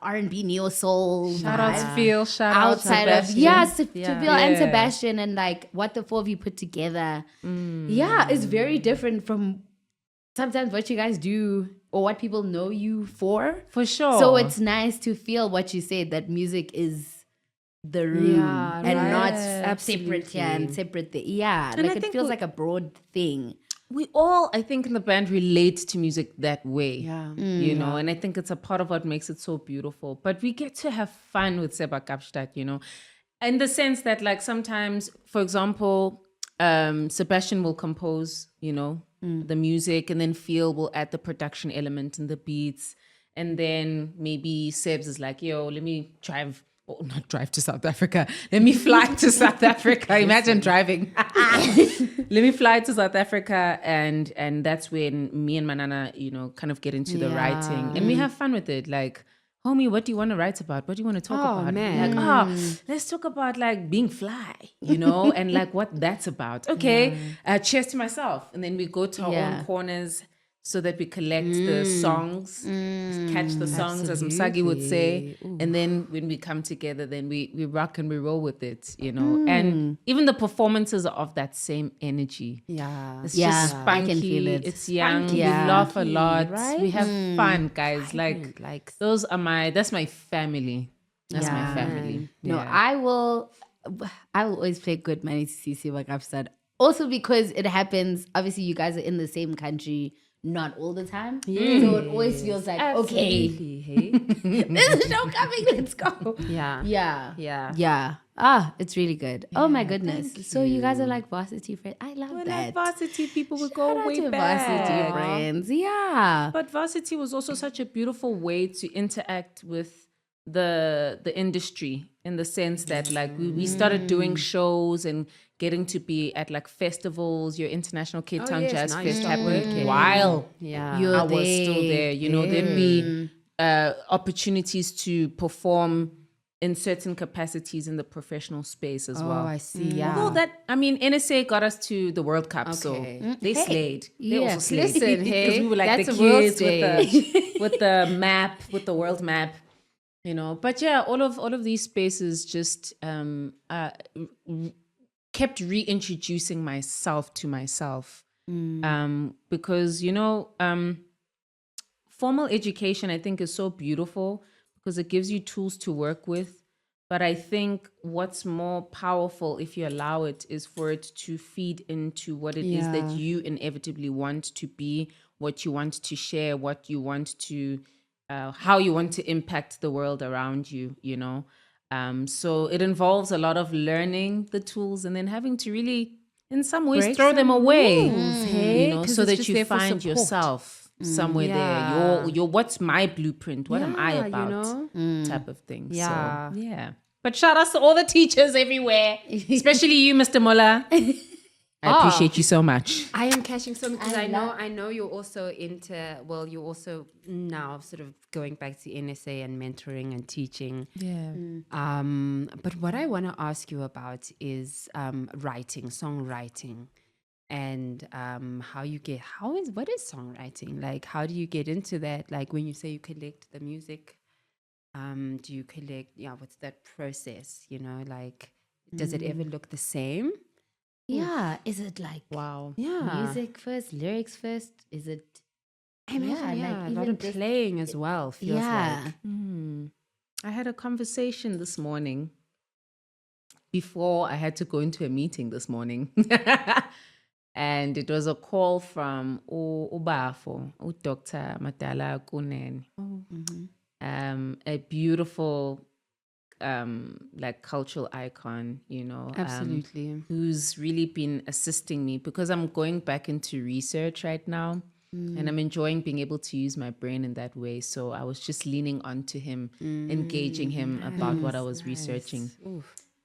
C: R&B neo soul.
D: Shout out to Phil, shout
C: Outside
D: out
C: of
D: to
C: Seville and
D: Yeah.
C: Sebastian, and like what the 4 of you put together, is very different from sometimes what you guys do or what people know you for.
D: For sure.
C: So it's nice to feel what you said, that music is the room
B: Yeah,
C: and
B: right.
C: not
B: Absolutely.
C: separate here and separate there. Yeah,
D: And I
C: like it
D: think
C: feels
D: we-
C: like a broad thing.
D: we all, I think, in the band relate to music that way.
B: Yeah.
D: You know, and I think it's a part of what makes it so beautiful. But we get to have fun with Seba Kapstadt, you know, in the sense that, like, sometimes, for example, Sebastian will compose, you know, the music, and then Phil will add the production element and the beats. And then maybe Sebs is like, yo, let me not drive to South Africa. Let me fly to South Africa. Imagine driving. Let me fly to South Africa. And that's when me and Manana, you know, kind of get into the writing. And we have fun with it. Like, homie, what do you want to write about? What do you want to talk about?
B: man.
D: Like, let's talk about like being fly, you know, and like what that's about. Okay, cheers to myself. And then we go to our own corners so that we collect the songs, catch the songs, as Msagi would say. And then when we come together, then we rock and we roll with it, you know. And even the performances are of that same energy.
B: Yeah.
D: It's
C: Yeah,
D: just
C: I
D: spunky.
C: can feel it.
D: It's young.
C: Spunky.
D: We
C: Yeah.
D: laugh a lot.
B: Right?
D: We have fun, guys. Like
B: like
D: those are that's my family. That's my family.
C: No,
D: Yeah.
C: I will always pay good money to see Seba Kapstadt. Also because it happens, obviously you guys are in the same country not all the time. So it always feels like, okay,
B: Absolutely, hey?
C: there's a show coming, let's go.
B: Yeah.
C: Yeah.
B: Yeah.
C: Yeah. Ah, it's really good. Oh my goodness.
B: thank
C: So you guys are like varsity friends. I love
D: We're
C: that.
D: like varsity people would
C: Shout
D: go
C: out
D: way
C: to
D: back.
C: varsity friends. Yeah.
D: But varsity was also such a beautiful way to interact with the industry, in the sense that like we started doing shows and getting to be at like festivals. Your International Cape Town
B: yes,
D: Jazz
B: now you
D: Fest
B: start
D: happened
B: working.
D: while
B: Yeah.
C: You're
D: I was still there. You know, there'd be opportunities to perform in certain capacities in the professional space as
B: Oh,
D: well.
B: I see. Yeah.
D: Although that, I mean, NSA got us to the World Cup, so
B: Okay.
D: they slayed. They
C: Yeah.
D: also slayed.
B: Listen, hey,
D: Because we were like
B: that's
D: the
B: a world
D: kids
B: stage.
D: with the map, with the world map, you know. But yeah, all of these spaces just kept reintroducing myself to myself, because you know, formal education I think is so beautiful because it gives you tools to work with. But I think what's more powerful, if you allow it, is for it to feed into what it is that
B: Yeah.
D: you inevitably want to be, what you want to share, what you want to, how you want to impact the world around you, you know? So it involves a lot of learning the tools and then having to really, in some ways,
B: Break
D: throw them
B: some
D: away,
B: rules, hey?
D: you know,
B: 'Cause
D: so
B: it's
D: that
B: just
D: you
B: there for
D: find
B: support.
D: yourself somewhere there.
B: Yeah.
D: Your what's my blueprint? What am I
B: Yeah, you
D: about?
B: know?
D: Type of thing.
B: Yeah.
D: So, yeah. But shout outs to all the teachers everywhere, especially you, Mr. Muller. I appreciate you so much.
B: I am catching some because
C: I
B: I know you're also into, well, you're also now sort of going back to NSA and mentoring and teaching.
D: Yeah.
B: But what I want to ask you about is writing, songwriting, and what is songwriting? Like, how do you get into that? Like, when you say you collect the music, do you collect, what's that process? You know, like, does it ever look the same?
C: Yeah. Is it like
D: Wow.
B: Yeah.
C: music first, lyrics first? Is it?
B: I imagine,
C: Yeah, like
B: a lot
C: even
B: of
C: just-
B: playing as well, feels
C: Yeah.
B: like.
D: I had a conversation this morning before I had to go into a meeting this morning. And it was a call from Ubafo, Dr. Matala Kunen. A beautiful like cultural icon, you know.
B: Absolutely.
D: Who's really been assisting me because I'm going back into research right now. And I'm enjoying being able to use my brain in that way. So I was just leaning onto him, engaging him about what I was researching.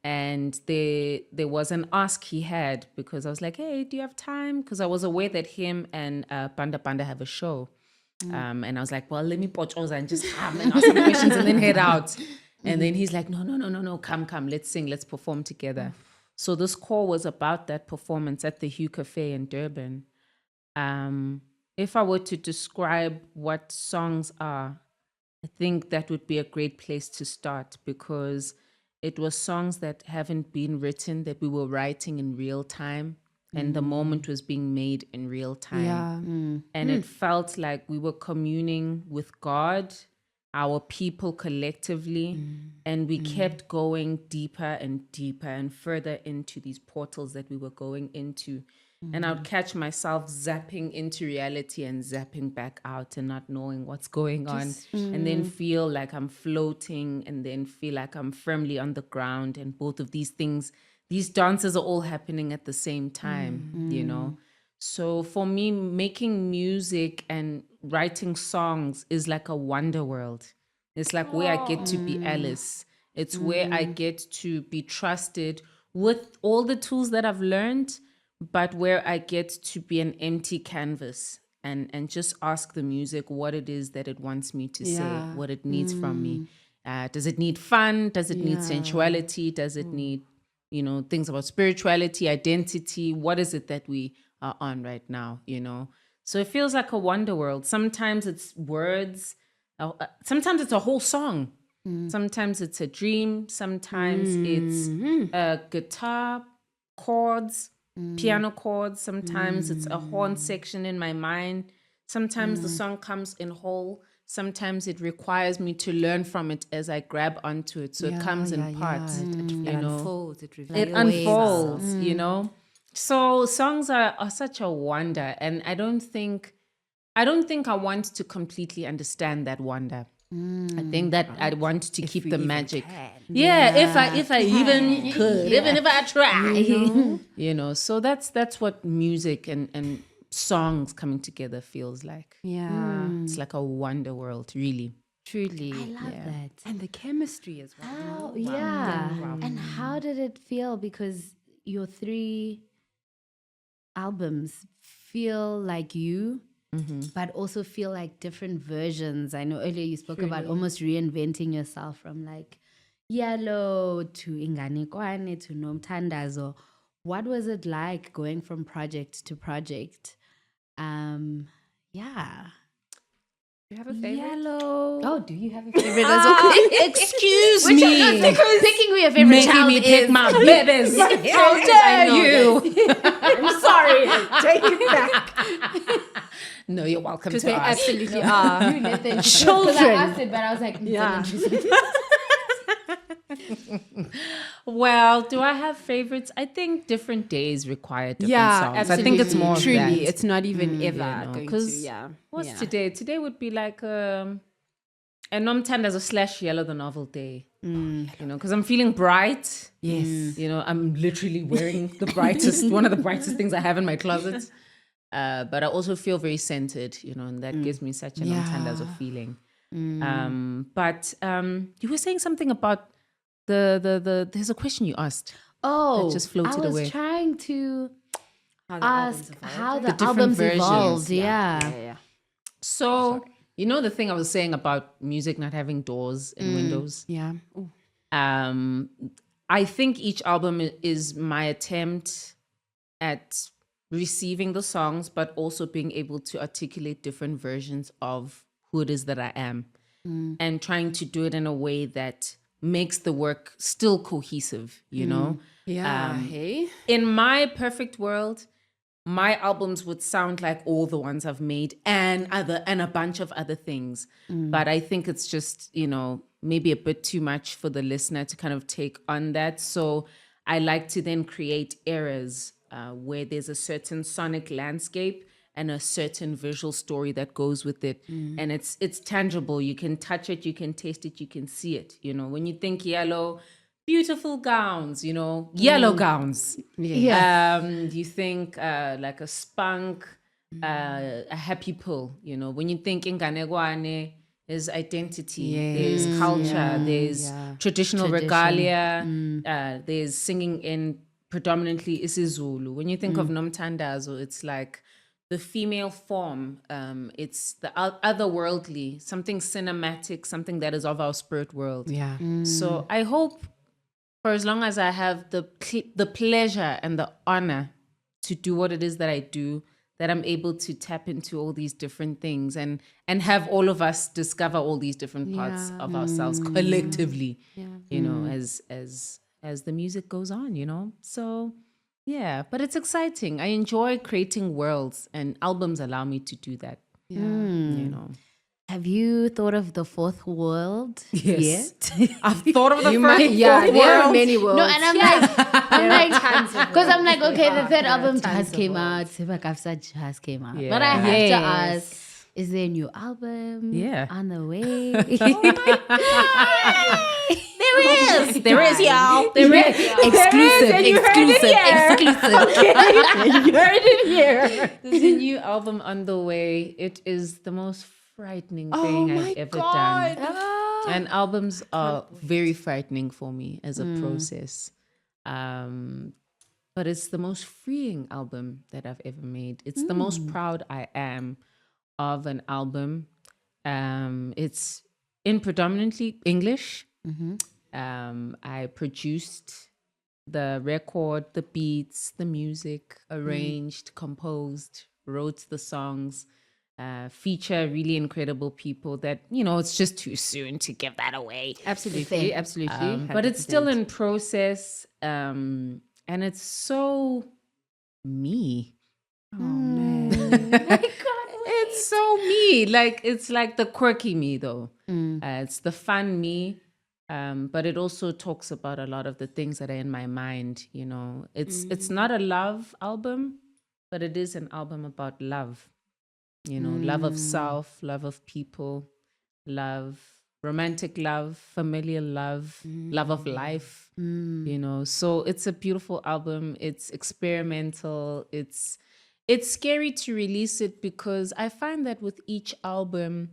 D: And there was an ask he had because I was like, hey, do you have time? Because I was aware that him and Panda Panda have a show. And I was like, well, let me watch Oza and just hum and ask some questions and then head out. And then he's like, no, come, let's sing, let's perform together. So this call was about that performance at the Hugh Cafe in Durban. If I were to describe what songs are, I think that would be a great place to start because it was songs that haven't been written, that we were writing in real time. And the moment was being made in real time.
B: Yeah.
D: And it felt like we were communing with God, our people collectively, and we kept going deeper and deeper and further into these portals that we were going into. And I would catch myself zapping into reality and zapping back out and not knowing what's going on. And then feel like I'm floating and then feel like I'm firmly on the ground. And both of these things, these dances are all happening at the same time, you know? So for me, making music and writing songs is like a wonder world. It's like where I get to be Alice. It's where I get to be trusted with all the tools that I've learned, but where I get to be an empty canvas and just ask the music what it is that it wants me to say,
B: Yeah.
D: what it needs from me. Does it need fun? Does it need sensuality? Does it need, you know, things about spirituality, identity? What is it that we are on right now, you know? So it feels like a wonder world. Sometimes it's words. Sometimes it's a whole song. Sometimes it's a dream. Sometimes it's a guitar, chords, piano chords. Sometimes it's a horn section in my mind. Sometimes the song comes in whole. Sometimes it requires me to learn from it as I grab onto it. So it comes in parts.
B: It
D: you know?
B: unfolds, it reveals.
D: It unfolds, you know? So songs are such a wonder. And I don't think I don't think I want to completely understand that wonder. I think that I want to keep
B: we
D: the
B: even
D: magic.
B: can.
D: Yeah, if I even could, even if I try, you know. So that's what music and songs coming together feels like.
B: Yeah,
D: It's like a wonder world, really.
B: truly.
C: I love that.
B: And the chemistry as well.
C: Yeah. And how did it feel? Because your 3 albums feel like you, but also feel like different versions. I know earlier you spoke about almost reinventing yourself from like Yellow to Inganekwane to Nomtandazo. What was it like going from project to project? Yeah.
B: Do you have a favorite?
D: Yellow.
C: Oh, do you have a favorite as well?
D: Excuse
C: Which
D: me.
C: I'm thinking we have favorite
D: Making
C: child
D: me pick
C: is.
D: my babies. How dare you?
B: I'm sorry. Take it back.
D: No, you're welcome
B: Because
D: to
B: they
D: us.
B: absolutely are.
C: Children.
B: Children.
C: I asked it, but I was like,
B: Yeah.
D: Well, do I have favorites? I think different days require different
B: Yeah,
D: songs.
B: absolutely.
D: I think it's more of
B: truly.
D: that.
B: It's not even ever
D: know,
B: going to.
D: 'cause
B: Yeah.
D: What's
B: Yeah.
D: today? Today would be like and Nomtanda a slash Yellow the novel day. You know, because I'm feeling bright.
B: Yes.
D: You know, I'm literally wearing the brightest, one of the brightest things I have in my closet. But I also feel very centered, you know, and that gives me such an Nomtanda feeling. But you were saying something about there's a question you asked.
C: Oh,
D: That just floated
C: I was
D: away.
C: trying to
B: How the albums
C: ask
B: evolved.
C: how the,
D: different
C: albums
D: versions.
C: evolved.
B: Yeah.
C: Yeah.
B: Yeah, yeah.
D: So, you know, the thing I was saying about music not having doors and windows.
B: Yeah. Ooh.
D: I think each album is my attempt at receiving the songs, but also being able to articulate different versions of who it is that I am and trying to do it in a way that makes the work still cohesive, you know?
B: Yeah. Hey.
D: In my perfect world, my albums would sound like all the ones I've made and a bunch of other things. But I think it's just, you know, maybe a bit too much for the listener to kind of take on that. So I like to then create eras where there's a certain sonic landscape and a certain visual story that goes with it. And it's tangible. You can touch it, you can taste it, you can see it. You know, when you think Yellow, beautiful gowns, you know, yellow gowns.
C: Yeah.
D: You think like a spunk, a happy pill, you know. When you think Inganegwane, there's identity, there's culture, there's traditional regalia, there's singing in predominantly isiZulu. When you think of Nomtandazo, it's like the female form. It's the otherworldly, something cinematic, something that is of our spirit world.
B: Yeah.
D: So I hope for as long as I have the pleasure and the honor to do what it is that I do, that I'm able to tap into all these different things and have all of us discover all these different parts of ourselves collectively, you know, as the music goes on, you know. So yeah, but it's exciting. I enjoy creating worlds, and albums allow me to do that.
B: Yeah.
D: You know.
C: Have you thought of the fourth world
D: Yes.
C: yet?
D: I've thought of the
B: You
D: first
B: might, yeah,
D: fourth
B: there are
D: world.
B: many worlds.
C: No, and I'm like, because I'm like, okay, the third album just came out, Siva Kafsa just came out, but I have to
B: Yes.
C: ask, is there a new album
D: Yeah.
C: on the way?
D: There is, y'all. There is.
C: Exclusive.
B: You heard it here.
D: There's a new album on the way. It is the most frightening thing I've ever done. And albums are very frightening for me as a process. But it's the most freeing album that I've ever made. It's the most proud I am of an album. It's in predominantly English. I produced the record, the beats, the music, arranged, composed, wrote the songs, feature really incredible people that, you know, it's just too soon to give that away.
B: Absolutely. Absolutely.
D: But it's still in process. And it's so me.
B: Oh, man.
D: It's so me. Like, it's like the quirky me, though. It's the fun me. But it also talks about a lot of the things that are in my mind, you know. It's not a love album, but it is an album about love. You know, love of self, love of people, love, romantic love, familiar love, love of life. You know, so it's a beautiful album. It's experimental. It's scary to release it because I find that with each album,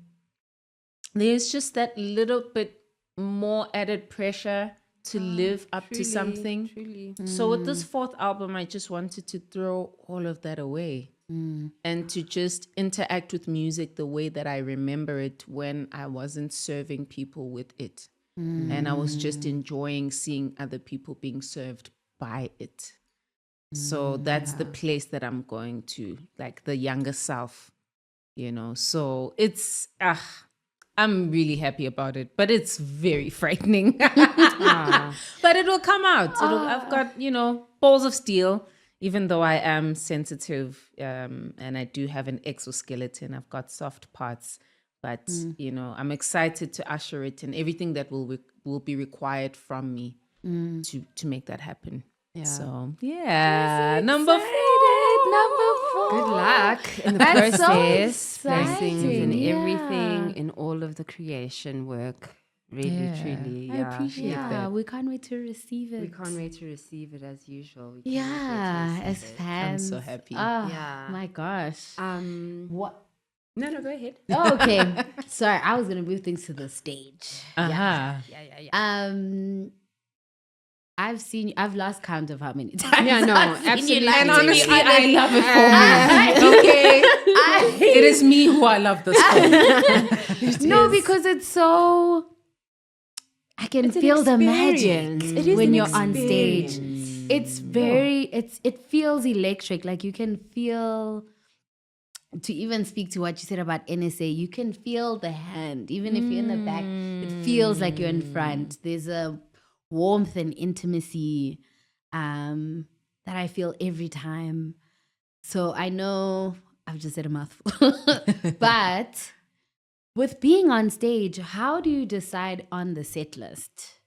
D: there's just that little bit more added pressure to live up to something.
B: Truly.
D: So with this fourth album, I just wanted to throw all of that away and to just interact with music the way that I remember it when I wasn't serving people with it. And I was just enjoying seeing other people being served by it. So that's the place that I'm going to, like the younger self, you know. So it's, I'm really happy about it, but it's very frightening. But it will come out. I've got, you know, balls of steel, even though I am sensitive and I do have an exoskeleton. I've got soft parts, but, you know, I'm excited to usher it and everything that will be required from me to make that happen. Yeah. So, yeah. Number 4.
B: Good luck in the
C: That's so
B: process, blessings
C: exciting,
B: and
C: yeah.
B: everything, in all of the creation work. Really, truly.
D: I appreciate that.
C: We can't wait to receive it.
B: We can't wait to receive it as usual. We can't
C: Yeah,
B: wait to
C: as
B: receive it.
C: fans.
D: I'm so happy.
C: Oh,
B: Yeah.
C: my gosh.
B: What? No, go ahead.
C: Oh, okay. Sorry, I was gonna move things to the stage.
B: Yeah.
C: I've lost count of how many times.
B: Yeah, no,
C: I've seen you
B: absolutely.
C: live.
D: And honestly, I love it for me. Okay? It is me who I love this for.
C: No, because it's so. I can
B: It's an
C: feel the
B: experience.
C: magic
B: It is
C: when
B: an
C: you're on stage.
B: experience.
C: It's very. It feels electric. Like you can feel. To even speak to what you said about NSA, you can feel the hand. Even if you're in the back, it feels like you're in front. There's a warmth and intimacy that I feel every time. So I know I've just said a mouthful. But with being on stage, how do you decide on the set list?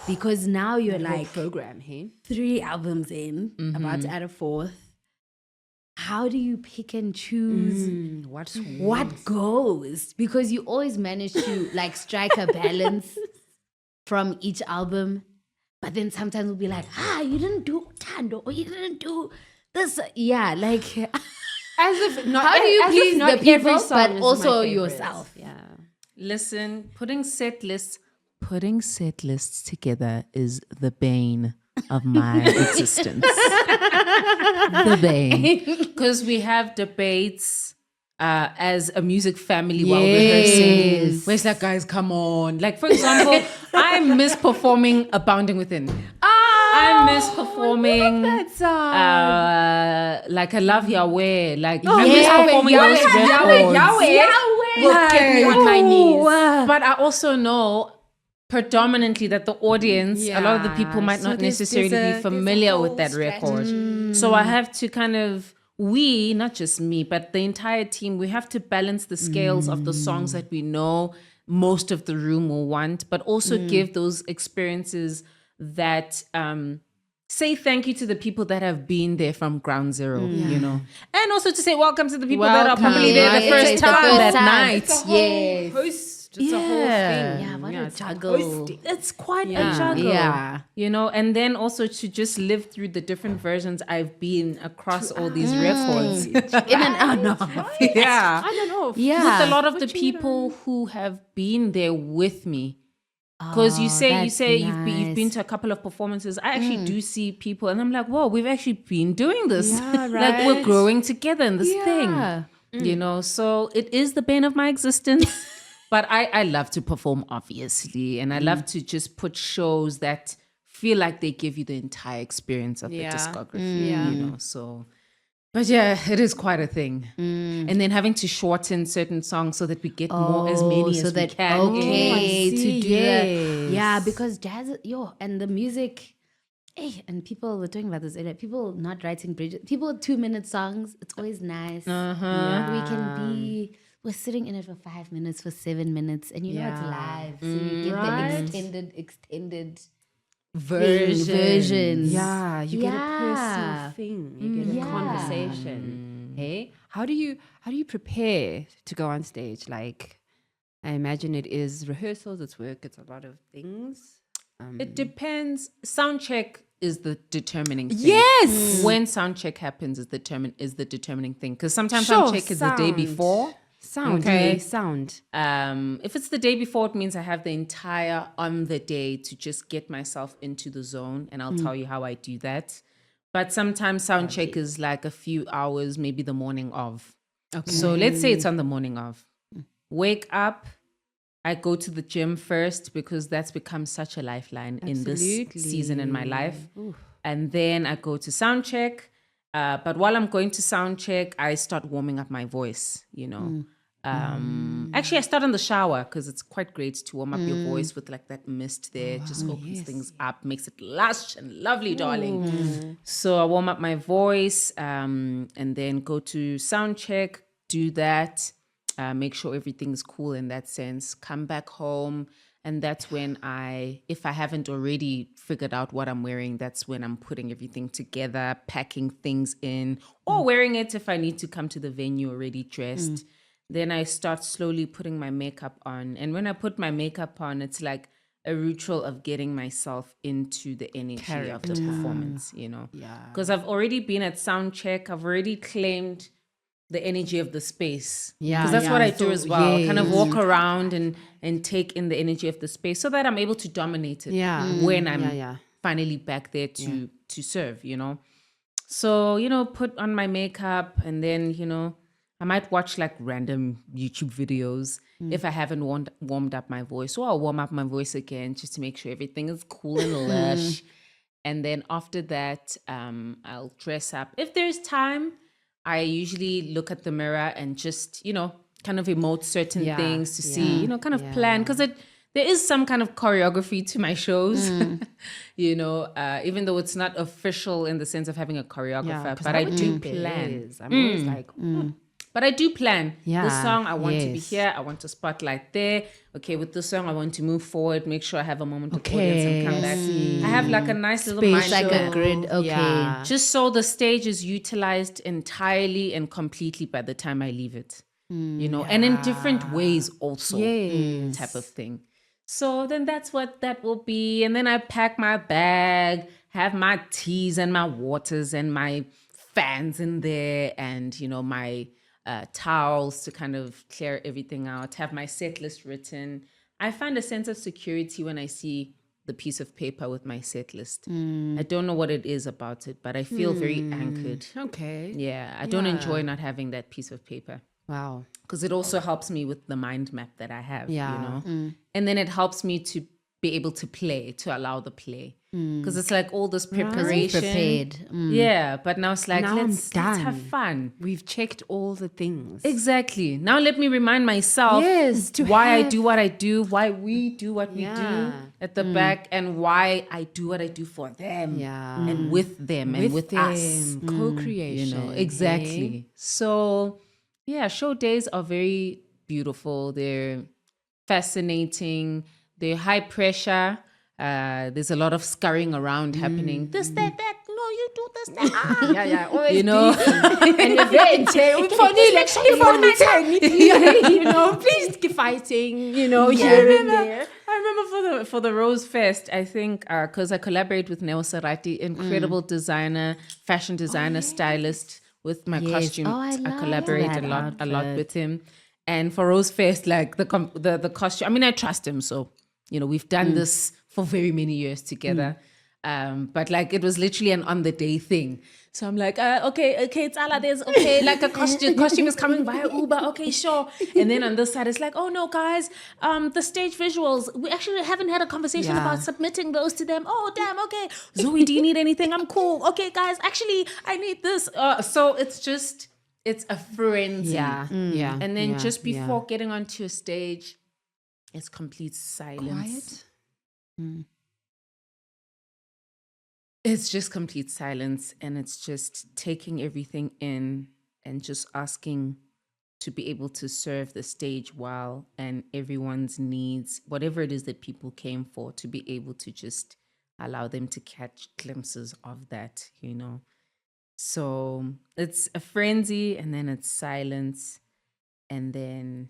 C: Because now you're like
B: program, hey?
C: 3 albums in, about to add a 4th. How do you pick and choose what goes? Because you always manage to like strike a balance from each album. But then sometimes we'll be like, you didn't do Tando, or you didn't do this. Yeah, like
B: As if not.
C: how do you
B: as if
C: please
B: not
C: the
B: every
C: people,
B: song
C: but
B: is my
C: also
B: favorite.
C: yourself?
B: Yeah.
D: Listen, putting set lists together is the bane of my existence. The bane. Because we have debates as a music family while rehearsing. Where's that, guys? Come on. Like, for example, I miss performing Abounding Within. I miss performing like I Love Yahweh. Like, I miss performing those records.
B: Will get me on my knees.
D: But I also know predominantly that the audience, a lot of the people might
B: So
D: not
B: there's
D: necessarily
B: a
D: be familiar with
B: whole
D: that record. So I have to kind of, not just me, but the entire team, we have to balance the scales of the songs that we know most of the room will want, but also give those experiences that say thank you to the people that have been there from ground zero, you know, and also to say welcome to the people that are probably there the first time that night.
C: Yes.
B: It's a whole thing.
C: Yeah, what a
B: it's
C: juggle.
B: hosting.
D: It's quite a juggle.
C: Yeah.
D: You know, and then also to just live through the different versions I've been across all these records.
C: In and out.
D: Yeah.
B: I don't know.
C: Yeah.
D: With a lot of the people who have been there with me. Because you say
C: that's
D: you've been to a couple of performances. I actually do see people and I'm like, whoa, we've actually been doing this.
B: Yeah,
D: Like we're
B: right.
D: growing together in this
C: Yeah.
D: thing. You know, so it is the bane of my existence. But I love to perform, obviously. And I love to just put shows that feel like they give you the entire experience of the discography, you know, so. But yeah, it is quite a thing. And then having to shorten certain songs so that we get more, as many
C: so
D: as
C: that
D: we can.
C: okay to do
B: yes.
C: yeah, because jazz, and the music, and people were talking about this earlier. People not writing bridges, people 2-minute songs. It's always nice. We're sitting in it for 5 minutes, for 7 minutes, and you know it's live, so you get the extended version.
B: Yeah, you get a
C: Yeah.
B: personal thing. You get a conversation. Hey, how do you prepare to go on stage? Like, I imagine it is rehearsals, it's work, it's a lot of things.
D: It depends. Sound check is the determining thing.
B: Yes.
D: When sound check happens is the determining thing. Because sometimes
B: Sure,
D: sound check is the day
B: sound.
D: before.
B: Sound,
D: Okay.
B: yeah, sound.
D: If it's the day before, it means I have the entire on the day to just get myself into the zone, and I'll tell you how I do that. But sometimes sound check is like a few hours, maybe the morning of.
B: Okay.
D: So let's say it's on the morning of. Wake up. I go to the gym first because that's become such a lifeline in this season in my life. And then I go to sound check. But while I'm going to sound check, I start warming up my voice, you know. Actually, I start in the shower because it's quite great to warm up your voice with like that mist there. It just opens things up, makes it lush and lovely, darling. So I warm up my voice and then go to sound check, do that. Make sure everything's cool in that sense. Come back home, and that's when if I haven't already figured out what I'm wearing, that's when I'm putting everything together, packing things in, or wearing it if I need to come to the venue already dressed. Then I start slowly putting my makeup on, and when I put my makeup on, it's like a ritual of getting myself into the energy of the performance, you know?
B: Yeah.
D: Because I've already been at sound check, I've already claimed the energy of the space.
B: Yeah,
D: Because that's
B: yeah.
D: what I do
B: So,
D: as well. Kind of
B: yes.
D: walk around and take in the energy of the space so that I'm able to dominate it
B: Yeah.
D: when I'm
B: Yeah.
D: finally back there to serve, you know. So, you know, put on my makeup and then, you know, I might watch like random YouTube videos if I haven't warmed up my voice. So I'll warm up my voice again just to make sure everything is cool and lush. And then after that, I'll dress up. If there's time, I usually look at the mirror and just, you know, kind of emote certain things to see, you know, kind of plan. Because there is some kind of choreography to my shows, you know, even though it's not official in the sense of having a choreographer, but I do plan.
B: I'm always like,
D: But I do plan.
B: Yeah,
D: This song, I want to be
B: yes.
D: here. I want to spotlight there. Okay, with this song, I want to move forward, make sure I have a moment of audience and come back. I have like a nice little mind
C: Like a
D: show.
C: grid. Okay.
B: Yeah.
D: Just so the stage is utilized entirely and completely by the time I leave it. You know, and in different ways also.
B: Yes.
D: Type of thing. So then that's what that will be. And then I pack my bag, have my teas and my waters and my fans in there and, you know, my towels to kind of clear everything out, have my set list written. I find a sense of security when I see the piece of paper with my set list. I don't know what it is about it, but I feel very anchored.
B: Okay.
D: Yeah, I don't enjoy not having that piece of paper
B: Wow.
D: because it also helps me with the mind map that I have,
B: Yeah.
D: you know? And then it helps me to be able to play, to allow the play. Because it's like all this preparation.
C: Prepared.
D: Yeah, but now it's like,
B: Now I'm
D: let's
B: done.
D: have fun.
B: We've checked all the things.
D: Exactly. Now let me remind myself
B: Yes, to
D: why I
B: have-
D: do what I do, why we do what we do
B: Yeah.
D: at the back, and why I do what I do for them.
B: Yeah.
D: And with them and with us.
B: Co-creation.
D: You know, exactly. So yeah, show days are very beautiful. They're fascinating. They're high pressure. There's a lot of scurrying around happening. This, that. No, you do this, that. Ah.
B: Yeah. Always
D: You know,
B: an event. You know, please keep fighting. You know, here and there.
D: I remember for the Rose Fest, I think because I collaborate with Neo Sarati, incredible designer, fashion designer, stylist with my costume.
C: Oh, I
D: I
C: love
D: collaborate
C: that
D: a lot
C: outfit.
D: with him. And for Rose Fest, like the costume, I mean, I trust him, so you know we've done this for very many years together. But like it was literally an on the day thing. So I'm like, okay, it's Allah. There's like a costume is coming via Uber. Okay, sure. And then on this side, it's like, oh no, guys, the stage visuals. We actually haven't had a conversation
B: Yeah.
D: about submitting those to them. Oh damn, okay. Zoe, do you need anything? I'm cool. Okay, guys, actually, I need this. So it's a frenzy.
B: Yeah. Yeah.
D: And then
B: yeah,
D: just before
B: yeah.
D: getting onto a stage, it's complete silence.
B: Quiet.
D: It's just complete silence, and it's just taking everything in and just asking to be able to serve the stage well and everyone's needs, whatever it is that people came for, to be able to just allow them to catch glimpses of that, you know. So it's a frenzy, and then it's silence, and then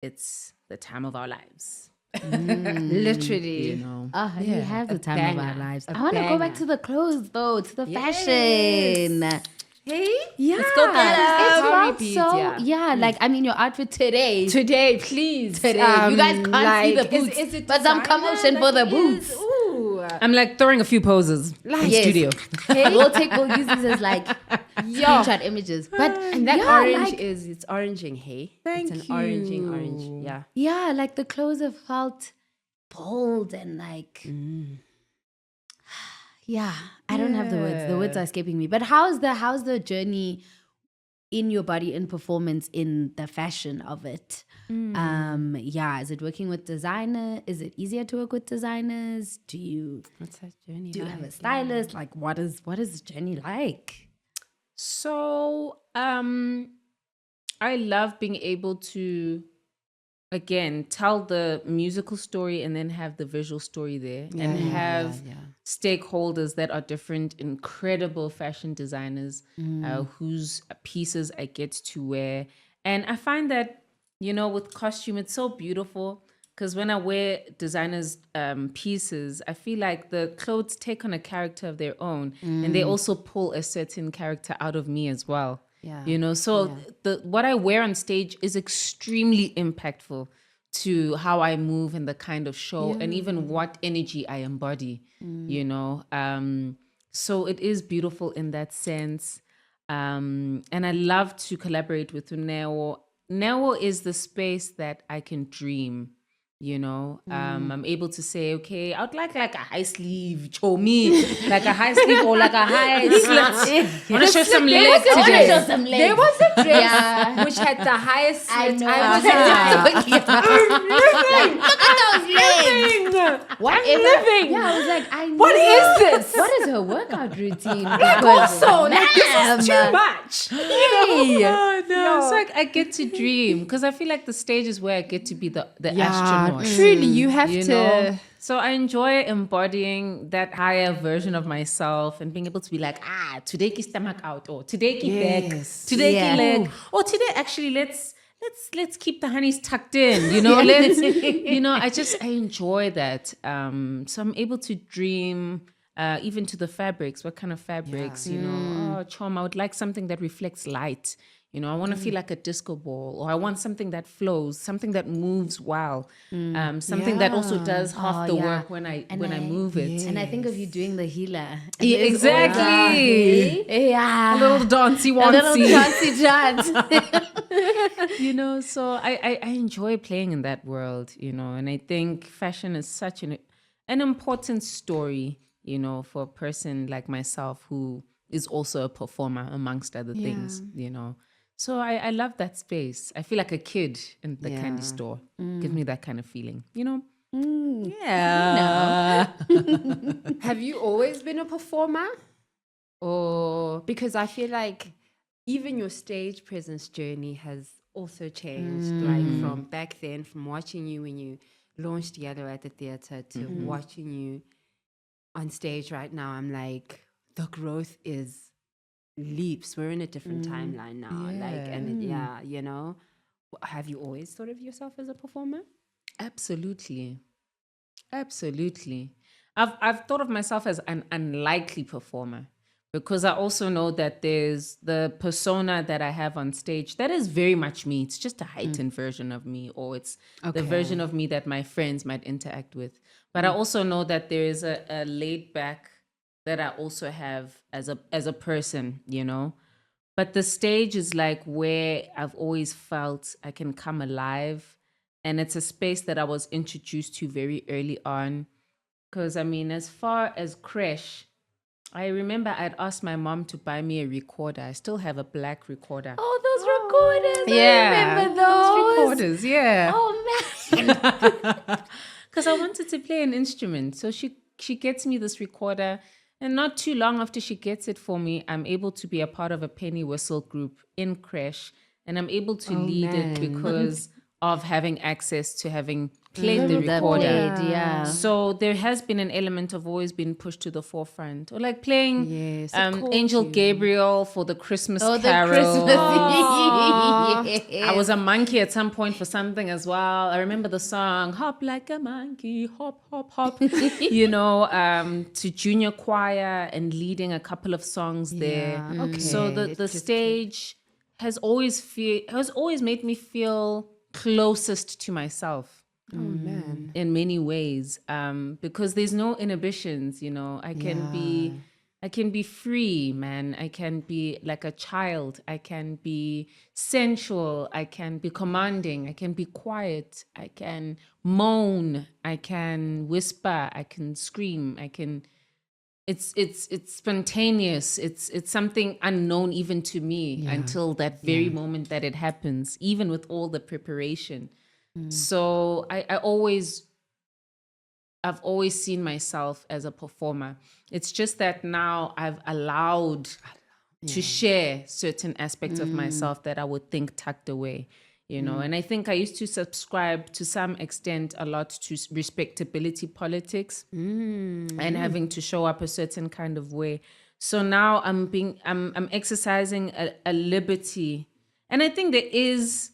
D: it's the time of our lives.
B: Literally.
D: You know,
C: We have the time of our
B: banger,
C: lives.
B: a
C: I want to go back
B: banger.
C: to the clothes though, to the fashion.
B: Hey,
C: Yeah,
B: let's go get
C: it
B: Sorry,
C: felt
B: Pete,
C: so.
B: yeah.
C: Yeah, like I mean, your outfit today.
B: Today, please.
C: Today. You guys can't see the
B: like,
C: boots,
B: is it
C: but some
B: designer?
C: commotion for the
B: Like,
C: boots.
B: Ooh.
D: I'm like throwing a few poses in
C: Yes.
D: studio.
C: We'll use these as like screenshot images. But
B: And that
C: yeah,
B: orange
C: like,
B: it's oranging, hey?
D: Thank
B: It's an oranging orange.
D: you.
B: Yeah.
C: yeah, like the clothes have felt bold and like yeah, I don't have the words. The words are escaping me. But how's the journey in your body, in performance, in the fashion of it? Yeah, is it working with designer? Is it easier to work with designers? Do you
B: What's that journey?
C: have a stylist? Like what is the journey like?
D: So, I love being able to, again, tell the musical story and then have the visual story there, and have stakeholders that are different, incredible fashion designers whose pieces I get to wear. And I find that, you know, with costume, it's so beautiful because when I wear designers' pieces, I feel like the clothes take on a character of their own, and they also pull a certain character out of me as well.
B: Yeah.
D: You know, so what I wear on stage is extremely impactful to how I move and the kind of show and even what energy I embody, you know. So it is beautiful in that sense. And I love to collaborate with Neo. Neo is the space that I can dream. You know, I'm able to say, okay, I would like a high sleeve chomi, like a high sleeve or like a high slit. I want to show some legs today.
B: There was a dress which had the highest
C: I
B: slit.
C: know.
B: I was
C: Like, whatever. Yeah, I was like, I know.
B: What is this?
C: What is her workout routine?
B: like, also, like, this is too much.
D: Oh, no. It's like I get to dream because I feel like the stage is where I get to be the astronaut.
B: Truly, you have
D: You
B: to.
D: know? So I enjoy embodying that higher version of myself and being able to be like, today ki stomach out, or today ki back, today ki leg, or today actually let's keep the honeys tucked in, you know. Let's, you know, I enjoy that. So I'm able to dream. Even to the fabrics, what kind of fabrics, you know? Oh, Chom, I would like something that reflects light. You know, I want to feel like a disco ball, or I want something that flows, something that moves well, something that also does half the work when I move it.
C: And I think of you doing the healer.
D: Yeah, exactly.
C: Yeah.
D: A little dancey
C: A little
D: wancy.
C: dancey dance.
D: You know, so I enjoy playing in that world, you know, and I think fashion is such an important story, you know, for a person like myself who is also a performer amongst other things, you know. So I love that space. I feel like a kid in the candy store. Give me that kind of feeling, you know? Yeah.
B: Have you always been a performer? Or because I feel like even your stage presence journey has also changed. Like from back then, from watching you when you launched Yellow at the theater to watching you on stage right now, I'm like, the growth is leaps. We're in a different timeline now. Like, and you know, have you always thought of yourself as a performer?
D: Absolutely. I've thought of myself as an unlikely performer because I also know that there's the persona that I have on stage that is very much me. It's just a heightened version of me, or it's the version of me that my friends might interact with. But I also know that there is a laid back that I also have as a person, you know. But the stage is like where I've always felt I can come alive. And it's a space that I was introduced to very early on. Because, I mean, as far as Crash, I remember I'd asked my mom to buy me a recorder. I still have a black recorder.
C: Oh, those recorders. I remember those.
D: Recorders, yeah.
C: Oh, man.
D: Because I wanted to play an instrument. So she gets me this recorder. And not too long after she gets it for me, I'm able to be a part of a penny whistle group in Crash. And I'm able to lead it because of having access to having played the
C: That
D: recorder.
C: played, yeah.
D: So there has been an element of always being pushed to the forefront, or like playing
B: Yes, it calls
D: Angel
B: you.
D: Gabriel for the Christmas
C: Oh, the
D: Carol.
C: Christmas.
D: I was a monkey at some point for something as well. I remember the song "Hop Like a Monkey, Hop Hop Hop," to junior choir and leading a couple of songs there.
B: Yeah, okay.
D: So the
B: It just
D: stage has always made me feel closest to myself.
B: Oh man.
D: In many ways, because there's no inhibitions. I can be free, man. I can be like a child. I can be sensual. I can be commanding. I can be quiet. I can moan. I can whisper. I can scream. I can. It's spontaneous. It's something unknown even to me until that very moment that it happens, even with all the preparation. So I've always seen myself as a performer. It's just that now I've allowed to share certain aspects of myself that I would think tucked away, And I think I used to subscribe to some extent a lot to respectability politics and having to show up a certain kind of way. So now I'm exercising a liberty, and I think there is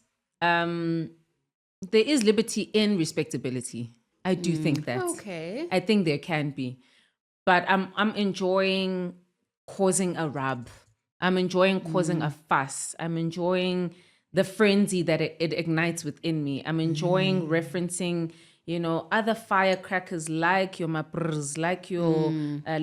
D: liberty in respectability. I do think that.
B: Okay.
D: I think there can be. But I'm enjoying causing a rub. I'm enjoying causing a fuss. I'm enjoying the frenzy that it ignites within me. I'm enjoying referencing, other firecrackers like your Maprrs, like your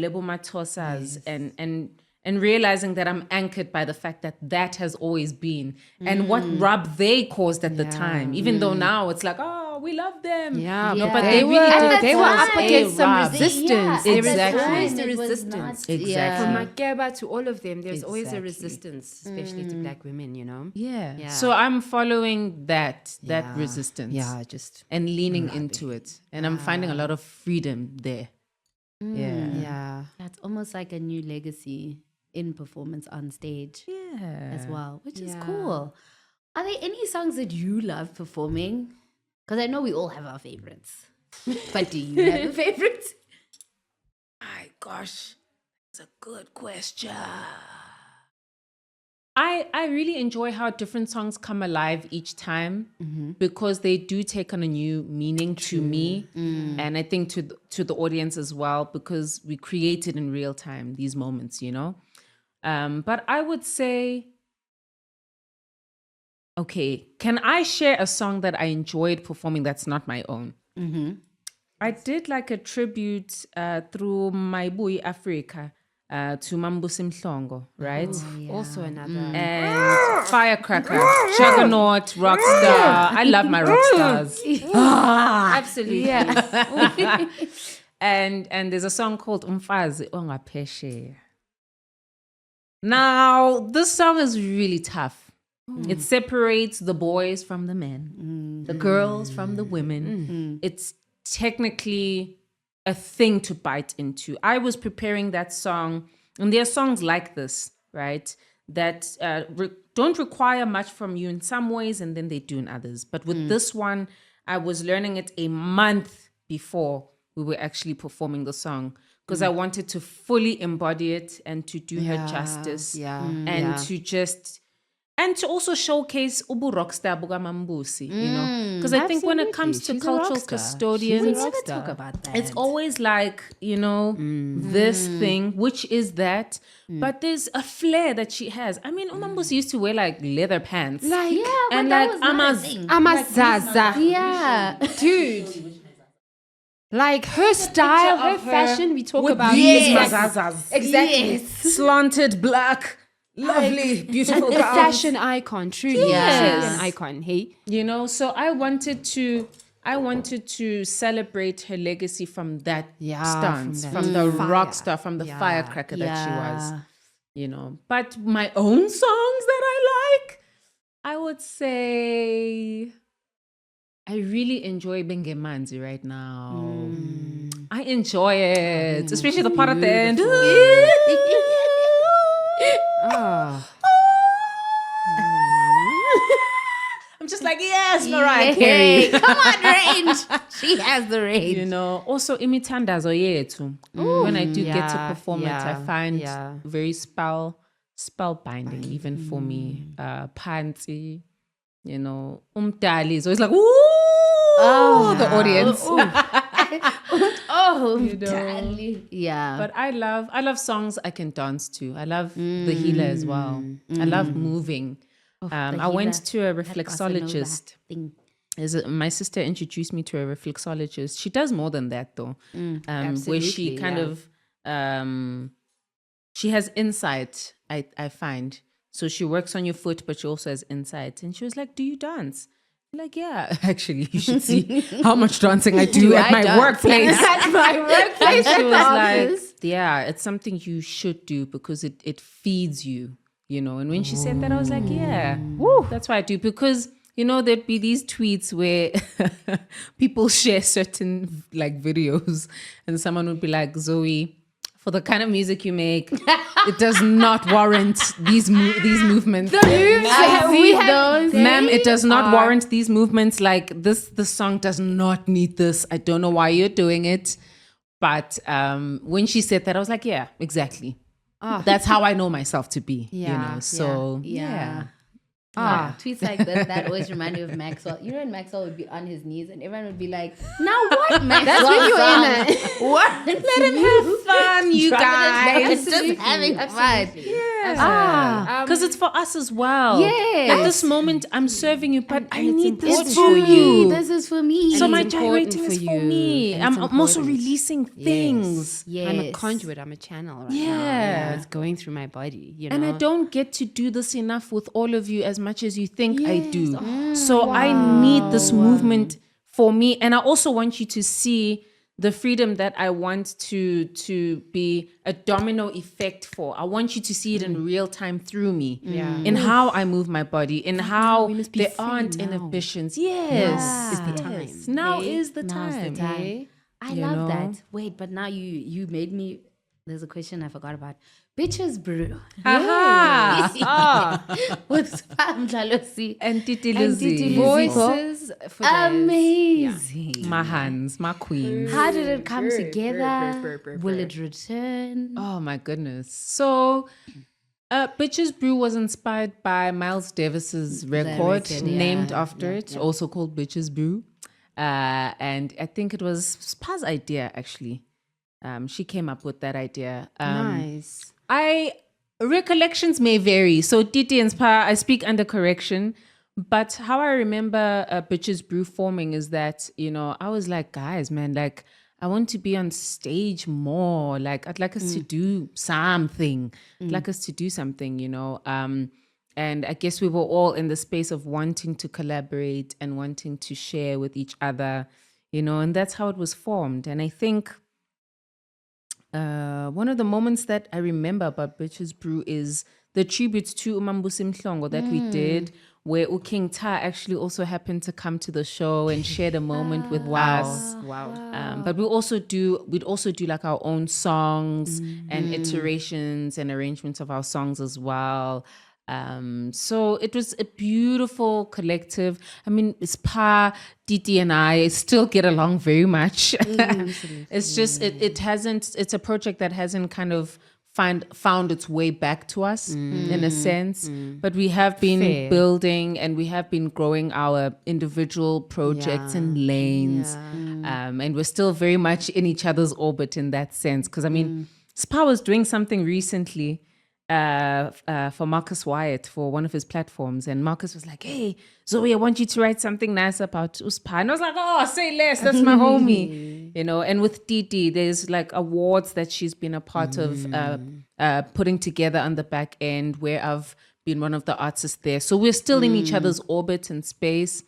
D: Lebo Matosas, and realizing that I'm anchored by the fact that has always been, and what rub they caused at the time, even though now it's like, oh, we love them.
B: Yeah,
C: Yeah.
B: but
C: They
B: they
C: were-
B: were
C: at
B: they
C: that
B: were
C: time,
B: up against some
D: rub.
B: resistance.
C: Yeah,
B: There
C: at that
D: Exactly.
B: was always
C: time,
B: the
C: it was
B: resistance.
C: not-
D: Exactly.
B: From
C: Yeah.
B: Makeba to all of them, there's always a
D: Exactly.
B: resistance, especially to black women,
D: Yeah.
B: Yeah.
D: So I'm following that
B: Yeah.
D: resistance.
B: Yeah, just
D: And leaning into it. And I'm finding a lot of freedom there. Yeah.
B: yeah.
C: That's almost like a new legacy in performance on stage
D: Yeah.
C: as well, which is
B: Yeah.
C: cool. Are there any songs that you love performing? Because I know we all have our favorites. But do you have a favorite?
D: My gosh, it's a good question. I really enjoy how different songs come alive each time because they do take on a new meaning to me, and I think to the audience as well, because we create it in real time, these moments, But I would say, okay, can I share a song that I enjoyed performing that's not my own? I did like a tribute through My Boy Africa to Mambusi Mhlongo, right?
B: Also another.
D: And Firecracker, Juggernaut, Rockstar. I love my rock stars.
B: Absolutely.
C: Yeah.
D: And there's a song called Umfazi Ongapeshe. Now, this song is really tough. It separates the boys from the men, the girls from the women. It's technically a thing to bite into. I was preparing that song, and there are songs like this, right, that don't require much from you in some ways, and then they do in others. But with this one, I was learning it a month before we were actually performing the song, because I wanted to fully embody it and to do her justice, and to also showcase Ubu Rockstar Buga Mambusi, because I think when it comes to
B: She's a
D: cultural
B: rockstar.
D: custodians,
B: She's a
C: Never
B: rockstar.
C: talk about that.
D: it's always like, this thing, which is that, but there's a flair that she has. I mean, Umambusi used to wear like leather pants.
B: Like,
C: Yeah, but
D: and
C: that
D: like
C: was not a
D: Amaz,
C: thing.
B: Amazaza.
C: Yeah.
B: Dude. Like her style, her
D: of her
B: fashion, we talk
D: with
B: about.
D: these
B: Yes.
D: mazazas.
B: Exactly.
D: Slanted black, lovely, beautiful
B: A
D: gowns.
B: fashion icon, truly.
C: Yes.
B: She's an icon. Hey.
D: So I wanted to celebrate her legacy from that stance,
B: from
D: from,
B: that
D: the
B: fire.
D: rock star, from the
B: Yeah.
D: firecracker that she was.
C: Yeah.
D: But my own songs that I like, I would say I really enjoy Bengemanzi right now. I enjoy it, especially the part at the end.
B: Oh.
D: I'm just like, yes, Mariah Carey.
C: Come on, range. She has the range.
D: You know, also imitandazo yethu. When I do get to
B: Yeah,
D: perform it, I
B: yeah,
D: find
B: yeah.
D: very spellbinding, even for me. Panty, you know, umdali is always like, ooh, the audience.
C: Oh,
D: You know.
C: darling. Yeah.
D: But I love songs I can dance to. I love the healer as well. I love moving. I went to a reflexologist. My sister introduced me to a reflexologist. She does more than that though. Where she
B: absolutely,
D: kind of she has insight, I find. So she works on your foot, but she also has insight. And she was like, do you dance? I'm like, yeah, actually, you should see how much dancing I do at my workplace.
C: At my workplace.
D: And she was like,
C: office.
D: yeah, it's something you should do because it feeds you, you know. And when she said that, I was like, yeah, that's why I do. Because, you know, there'd be these tweets where people share certain like videos and someone would be like, Zoe, for the kind of music you make, it does not warrant these movements.
C: We have those.
D: Ma'am, it does not warrant these movements. Like this song does not need this. I don't know why you're doing it. But when she said that, I was like, yeah, exactly. That's how I know myself to be. You
B: Yeah,
D: know, so
C: Yeah. Yeah. Tweets like that always remind me of Maxwell. You know, when Maxwell would be on his knees and everyone would be like, now what, Maxwell?
B: That's when you're in
C: What?
D: let him have fun, you guys.
C: Just having fun.
D: Because it's for us as well.
C: Yes.
D: At this moment, I'm serving you, but I need this
C: It's
D: for
C: for me.
D: you.
C: This is for me.
D: So my
B: it's important
D: gyrating
B: for
D: is for
B: you,
D: me.
B: and it's
D: I'm also
B: important.
D: releasing things.
C: Yes.
B: I'm a conduit. I'm a channel right now.
D: Yeah.
B: It's going through my body, you know.
D: And I don't get to do this enough with all of you as much as you think I do. So I need this movement for me. And I also want you to see the freedom that I want to be a domino effect for. I want you to see it in real time through me. In how I move my body, in how
B: must be
D: there
B: free
D: aren't
B: now.
D: inhibitions. Yes.
B: Is the time.
D: Yes. Now is the
C: Now's the
D: time.
C: time.
B: Okay.
C: I
D: You
C: love
D: know?
C: that. Wait, but now you made me. There's a question I forgot about. Bitches brew.
D: Aha.
C: With Spam Jalosi.
D: And Titi
C: And
D: Lizzie.
C: Titi Lizzie.
B: Voices for days.
C: Amazing.
D: My hands, my queens.
C: How did it come together? Will it return?
D: Oh my goodness. So Bitches Brew was inspired by Miles Davis's record,
C: record, yeah.
D: named after it, also called Bitches Brew. And I think it was Spa's idea actually. She came up with that idea.
B: Nice.
D: Recollections may vary. So Titi and Spa, I speak under correction. But how I remember Bitches Brew forming is that, you know, I was like, guys, man, like, I want to be on stage more. Like, I'd like us to do something. I'd like us to do something, you know. And I guess we were all in the space of wanting to collaborate and wanting to share with each other, you know, and that's how it was formed. And I think one of the moments that I remember about Bitches Brew is the tribute to Umambusi Mhlongo that we did, where King Ta actually also happened to come to the show and shared a moment with us.
B: Wow.
D: But we'd also do like our own songs and iterations and arrangements of our songs as well. So it was a beautiful collective. I mean, Spa, Diti and I still get along very much. It's just, it's a project that hasn't kind of found its way back to us in a sense, but we have been building and we have been growing our individual projects and lanes, and we're still very much in each other's orbit in that sense. Because I mean, Spa was doing something recently for Marcus Wyatt for one of his platforms, and Marcus was like, "Hey, Zoe, I want you to write something nice about Uspa." And I was like, "Oh, say less, that's my homie," you know. And with Didi, there's like awards that she's been a part of putting together on the back end, where I've been one of the artists there. So we're still in each other's orbit and space.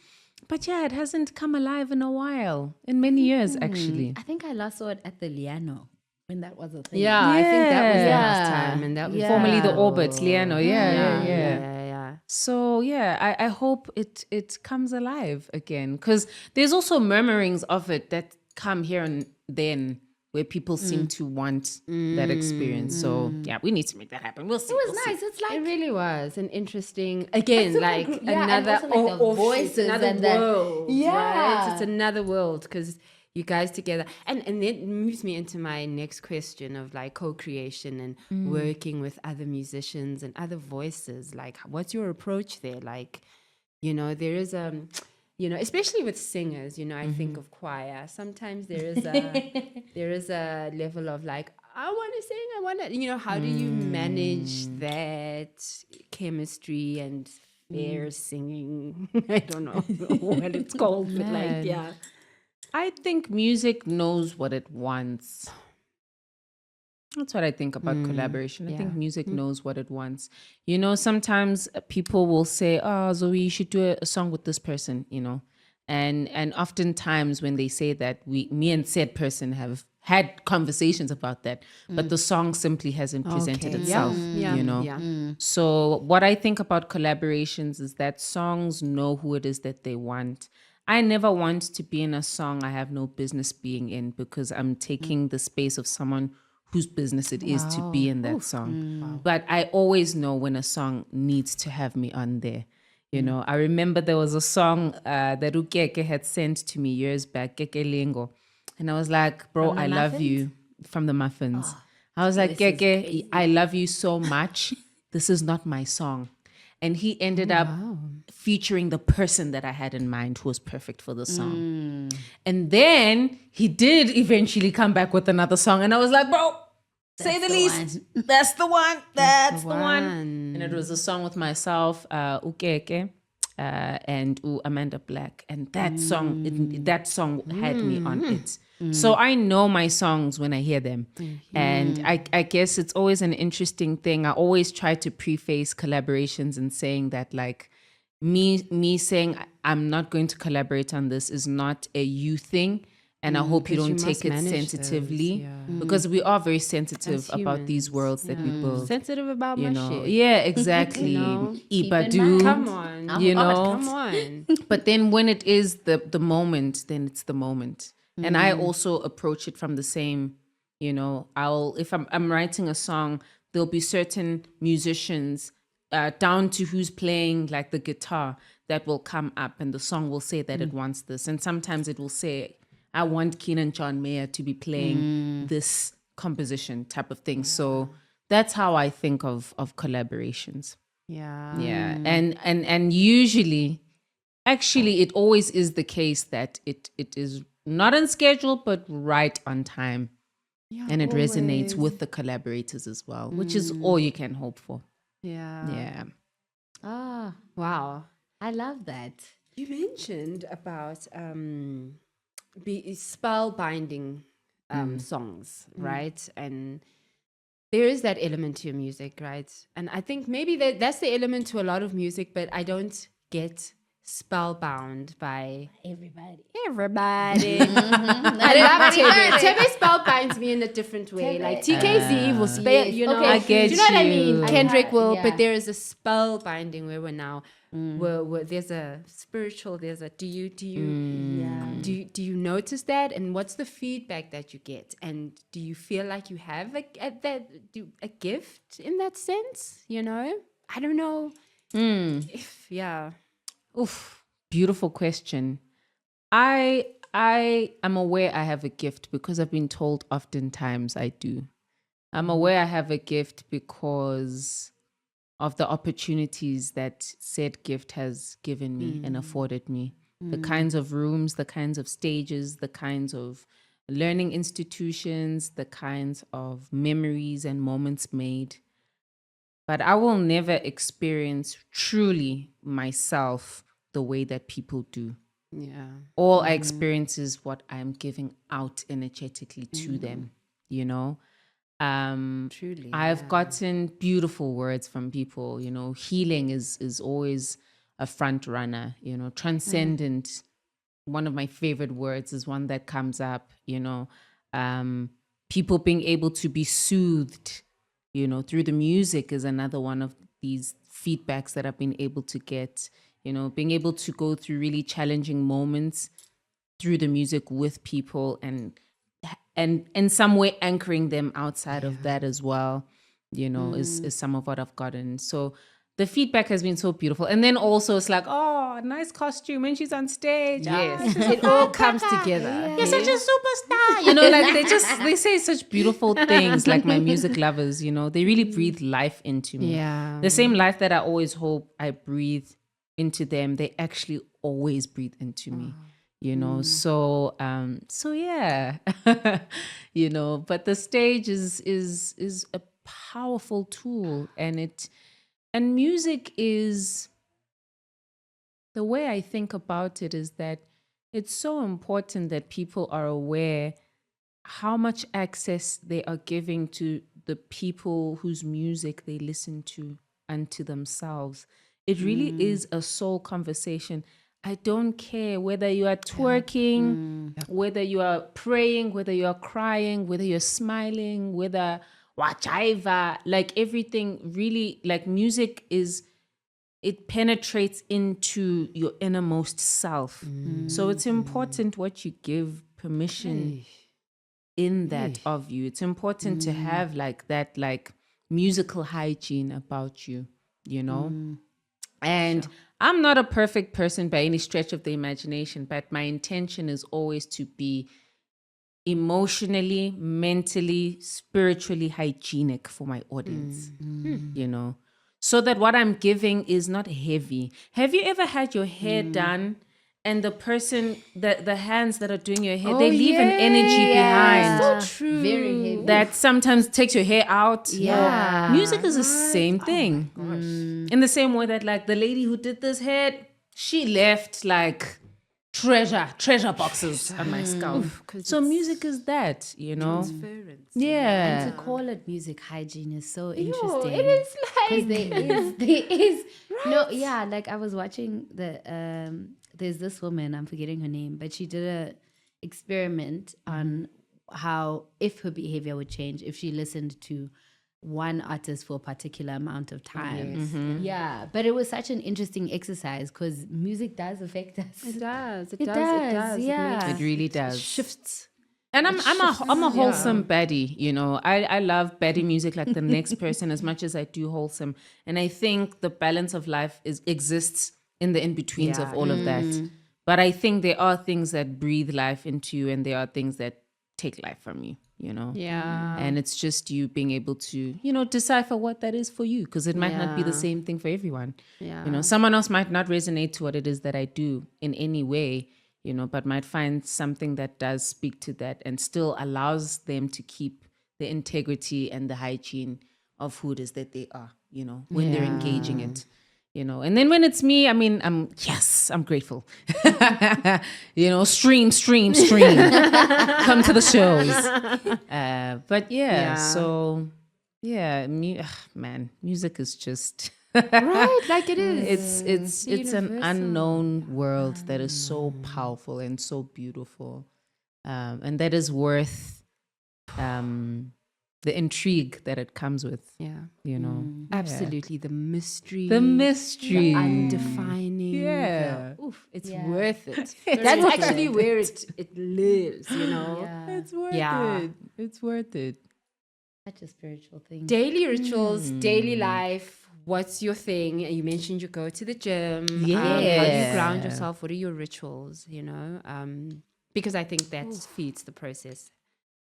D: But yeah, it hasn't come alive in a while, in many years actually.
C: I think I last saw it at the Liano when that was a thing.
B: Yeah, I think that was the
C: Yeah.
B: last time, and that was
D: Formerly the Orbit, Liano. Yeah.
B: yeah.
D: So yeah, I hope it comes alive again, because there's also murmurings of it that come here and then, where people seem to want that experience. So yeah, we need to make that happen. We'll see.
C: It was
D: we'll see.
C: nice. It's like
B: It really was an interesting, again, like
C: yeah, and
B: another
C: also like the
B: offshoot,
C: voices
B: another
C: and that-
B: world.
C: Yeah.
B: right? It's another world because you guys together, and it moves me into my next question of like co-creation and working with other musicians and other voices. Like, what's your approach there? Like, there is especially with singers, I think of choir. Sometimes there is a level of like, I want to sing, I want to, how do you manage that chemistry and fair singing? I don't know what it's called, but like, yeah.
D: I think music knows what it wants. That's what I think about collaboration. I think music knows what it wants. Sometimes people will say, "Oh, Zoe, you should do a song with this person," and oftentimes when they say that, me and said person have had conversations about that, but the song simply hasn't presented itself. So what I think about collaborations is that songs know who it is that they want. I never want to be in a song I have no business being in, because I'm taking the space of someone whose business it is to be in that song. But I always know when a song needs to have me on there. I remember there was a song that Ukeke had sent to me years back, Keke Lingo. And I was like, bro, I love you, from the Muffins. I was like, Keke, I love you so much. This is not my song. And he ended up featuring the person that I had in mind who was perfect for the song. And then he did eventually come back with another song. And I was like, bro, say the least. That's the one. That's the one. And it was a song with myself, Ukeke, and Amanda Black. And that song, that song had me on it. So I know my songs when I hear them. And I guess it's always an interesting thing. I always try to preface collaborations and saying that, like, me saying I'm not going to collaborate on this is not a you thing. And I hope you don't take it sensitively, because we are very sensitive about these worlds that we build.
B: Sensitive about my shit.
D: Yeah, exactly. Ibadu,
B: Come on. Come on.
D: But then when it is the moment, then it's the moment. And I also approach it from the same, if I'm writing a song, there'll be certain musicians down to who's playing like the guitar that will come up, and the song will say that it wants this. And sometimes it will say, I want Keenan John Mayer to be playing this composition type of thing. So that's how I think of collaborations.
B: Yeah.
D: Yeah. And usually, actually, it always is the case that it is not on schedule, but right on time. Yeah, and it resonates with the collaborators as well, which is all you can hope for.
B: Yeah.
D: Yeah.
C: Ah,
B: Wow.
C: I love that.
B: You mentioned about spellbinding songs, right? And there is that element to your music, right? And I think maybe that's the element to a lot of music, but I don't get spellbound by
C: Everybody.
B: everybody. I love Tebe. Tebe spellbinds me in a different way.
C: Tebe.
B: Like TKZ will spell,
C: Yes.
B: you know.
C: Okay, I
D: get
B: do you know what I
D: you.
B: mean? Kendrick will,
C: yeah.
B: but there is a spellbinding where we're now. Where there's a spiritual. There's a. Do you notice that? And what's the feedback that you get? And do you feel like you have a gift in that sense? I don't know. Yeah.
D: Oof, beautiful question. I am aware I have a gift because I've been told oftentimes I do. I'm aware I have a gift because of the opportunities that said gift has given me and afforded me. The kinds of rooms, the kinds of stages, the kinds of learning institutions, the kinds of memories and moments made. But I will never experience truly myself the way that people do.
B: Yeah.
D: All I experience is what I'm giving out energetically to them,
B: Truly.
D: I've gotten beautiful words from people, healing is always a front runner, transcendent. One of my favorite words is one that comes up, people being able to be soothed, through the music is another one of these feedbacks that I've been able to get, being able to go through really challenging moments through the music with people and and in some way anchoring them outside of that as well, is some of what I've gotten. So the feedback has been so beautiful. And then also it's like, oh, nice costume when she's on stage.
B: Yes, it all comes together.
D: You're such a superstar. Like they say such beautiful things, like my music lovers, they really breathe life into me.
B: Yeah.
D: The same life that I always hope I breathe into them, they actually always breathe into me. So yeah. But the stage is a powerful tool, and music is, the way I think about it is that it's so important that people are aware how much access they are giving to the people whose music they listen to and to themselves. It really is a soul conversation. I don't care whether you are twerking, whether you are praying, whether you are crying, whether you're smiling, whether whatever, like everything really, like music it penetrates into your innermost self. So it's important what you give permission in that of you. It's important to have like that, like musical hygiene about you, And I'm not a perfect person by any stretch of the imagination, but my intention is always to be emotionally, mentally, spiritually hygienic for my audience, so that what I'm giving is not heavy. Have you ever had your hair done and the person, the hands that are doing your hair, they leave an energy behind?
B: So true.
C: Very heavy.
D: That sometimes takes your hair out.
C: Yeah.
D: Music is the same thing. In the same way that like the lady who did this hair, she left like treasure boxes on my scalp. So music is that,
B: Transference.
D: Yeah.
C: And to call it music hygiene is so interesting.
B: It is
C: Because
B: like
C: there is no, yeah, like I was watching there's this woman, I'm forgetting her name, but she did a experiment on how, if her behavior would change if she listened to one artist for a particular amount of time. Yeah, but it was such an interesting exercise because music does affect us.
B: It does.
C: It does, yeah.
D: It really does.
B: Shifts.
D: And I'm a wholesome baddie, I love baddie music like the next person as much as I do wholesome. And I think the balance of life exists in the in-betweens of all of that. But I think there are things that breathe life into you and there are things that take life from you,
B: Yeah.
D: And it's just you being able to, decipher what that is for you, because it might not be the same thing for everyone.
B: Yeah.
D: Someone else might not resonate to what it is that I do in any way, but might find something that does speak to that and still allows them to keep the integrity and the hygiene of who it is that they are, when they're engaging it. And then when it's me, I mean, I'm grateful. Stream. Come to the shows. But so man, music is just
B: Right, like it is.
D: it's an unknown world that is so powerful and so beautiful, and that is worth the intrigue that it comes with.
B: Absolutely. The mystery.
D: The
B: undefining.
D: Yeah.
B: It's
C: Yeah.
B: worth it. That's actually where it lives,
C: Yeah.
D: It's worth
B: Yeah.
D: it. It's worth it.
C: Such a spiritual thing.
B: Daily rituals, daily life. What's your thing? You mentioned you go to the gym. How do you
D: Yeah.
B: ground yourself? What are your rituals? Because I think that feeds the process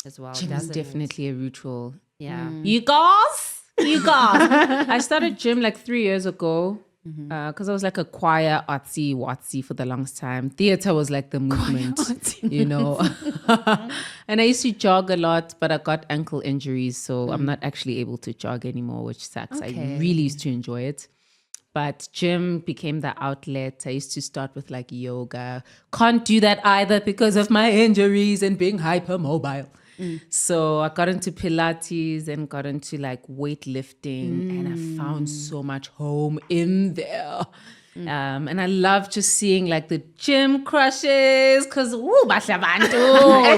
B: as well.
D: Gym is
B: doesn't it?
D: definitely a ritual.
B: Yeah.
D: You guys. I started gym like 3 years ago because I was like a choir artsy watsy for the longest time. Theater was like the movement, And I used to jog a lot, but I got ankle injuries, so I'm not actually able to jog anymore, which sucks. I really used to enjoy it. But gym became the outlet. I used to start with like yoga. Can't do that either because of my injuries and being hypermobile. So I got into Pilates and got into like weightlifting, and I found so much home in there. And I love just seeing like the gym crushes because bahle abantu.
C: No,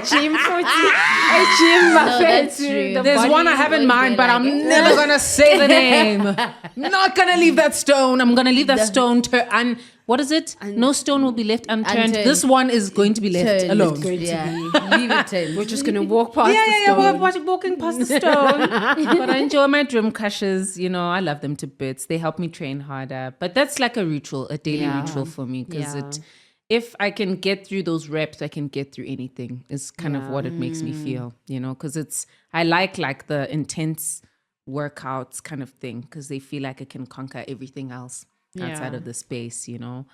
C: that's true.
D: There's one I have in mind, but I'm never gonna say the name. Not gonna leave that stone. I'm gonna leave that stone what is it? No stone will be left unturned.
C: Unturned.
D: This one is going to be left
C: Turned.
D: alone.
C: Leave it turned.
B: We're just gonna walk past the
D: Yeah,
B: stone.
D: we're walking past the stone. But I enjoy my drum crashes. You know, I love them to bits. They help me train harder. But that's like a ritual, a daily ritual for me, because if I can get through those reps, I can get through anything. Is kind of what it makes me feel, you know, because I like the intense workouts kind of thing, because they feel like I can conquer everything else outside of the space, you know.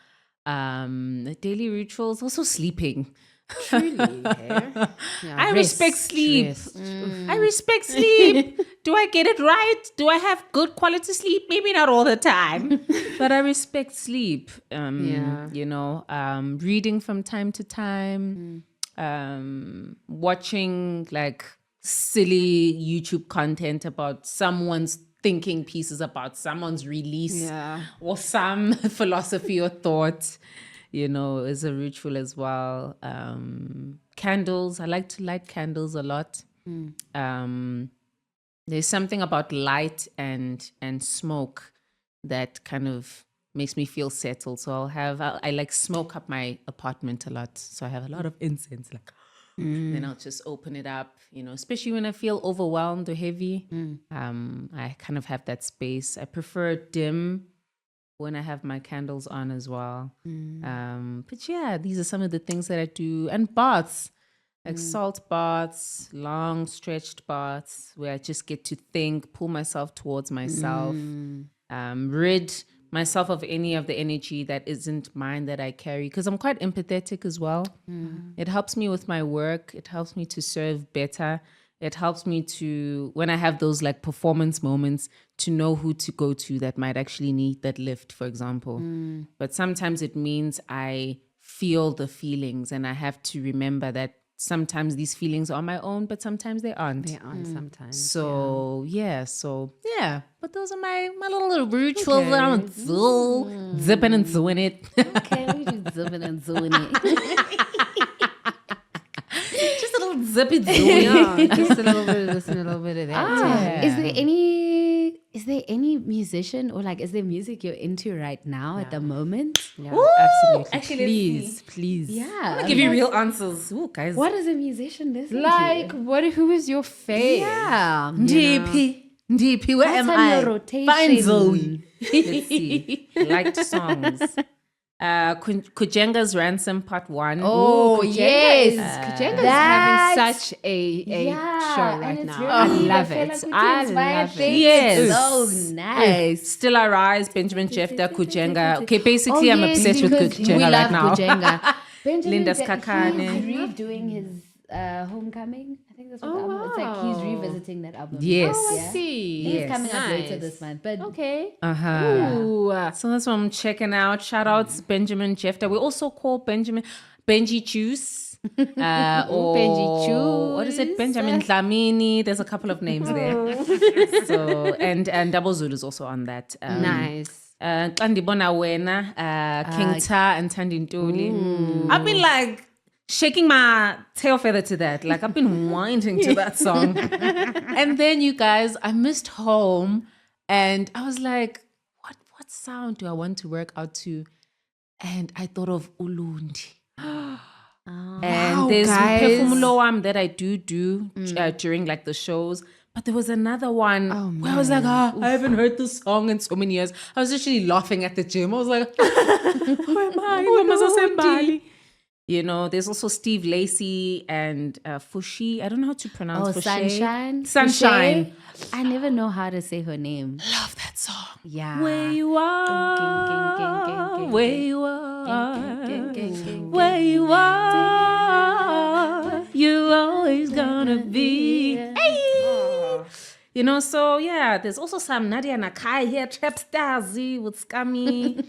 D: The daily rituals, also sleeping.
B: Truly. Yeah,
D: I respect sleep. I respect sleep. Do I get it right? Do I have good quality sleep? Maybe not all the time, but I respect sleep. You know, reading from time to time, watching like silly YouTube content about someone's thinking pieces about someone's release or some philosophy or thought, you know, is a ritual as well. Candles. I like to light candles a lot. There's something about light and smoke that kind of makes me feel settled. So I like smoke up my apartment a lot. So I have a lot of incense, like, then I'll just open it up, you know, especially when I feel overwhelmed or heavy. I kind of have that space. I prefer dim when I have my candles on as well. But yeah, these are some of the things that I do. And baths, like salt baths, long stretched baths where I just get to think, pull myself towards myself, rid myself of any of the energy that isn't mine that I carry, because I'm quite empathetic as well. It helps me with my work. It helps me to serve better. It helps me to, when I have those like performance moments, to know who to go to that might actually need that lift, for example. But sometimes it means I feel the feelings, and I have to remember that sometimes these feelings are my own, but sometimes they aren't.
B: They aren't sometimes.
D: So but those are my little rituals that I'm zipping and doing it.
C: Okay, we do zipping and doing it.
D: Just a little zippy doing it.
B: Just a little bit of this and a little bit of that.
C: Is there any musician, or like, is there music you're into right now at the moment?
B: Yeah, absolutely.
D: Actually,
B: Please.
C: Yeah.
D: I'll give you real answers. Ooh, guys.
C: What is a musician listening
B: Like,
C: to?
B: who is your fave?
C: Yeah.
D: DP, where am
C: What's on
D: I?
C: your rotation?
D: Find Zoe. Let's see. Liked songs. Kujenga's Ransom Part 1.
B: Oh,
C: Kujenga
B: yes.
C: is-
B: Kujenga's
C: That's-
B: having such a
C: Yeah,
B: show
C: and
B: right
C: it's
B: now.
C: really
B: I love
C: the Fela
B: it.
C: Kuti
B: I
C: inspired
B: love
C: thing.
B: it.
D: Yes.
C: It's so nice.
D: Still I Rise, Benjamin Jefta, Kujenga. Okay, basically I'm
C: yes,
D: obsessed with
C: because we
D: Kujenga
C: love
D: right now.
C: Kujenga. Benjamin
D: Linda's
C: he's
D: Kakane.
C: redoing his Homecoming. I think that's what the album. It's like he's revisiting that album.
D: Yes.
B: Oh, I
C: Yeah.
B: see.
C: He's
D: Yes.
C: coming out later
B: Nice.
C: this month. But
B: Okay.
D: Uh-huh.
B: Ooh.
D: So that's what I'm checking out. Shout outs Benjamin Jefta. We also call Benji Juice. Or
B: Benji Juice.
D: What is it? Benjamin Dlamini. There's a couple of names there. So and Double Zulu is also on that.
B: Nice.
D: Kandibona Wena, King Ta and Tandintuli. I've been like shaking my tail feather to that. Like I've been winding to that song. And then you guys, I missed home and I was like, what sound do I want to work out to? And I thought of Ulundi. And there's
B: guys.
D: Perfume that I do during like the shows. But there was another one where I was like, I haven't heard this song in so many years. I was actually laughing at the gym. I was like, who am I? You know, there's also Steve Lacey and Fushi. I don't know how to pronounce Fushi. Sunshine.
C: Fushi? I never know how to say her name.
D: Love that song.
C: Yeah.
D: Where you are, where you are, where you are, you always gonna be. Hey! You know, so yeah, there's also some Nadia Nakai here, Trap Starzy with Scummy.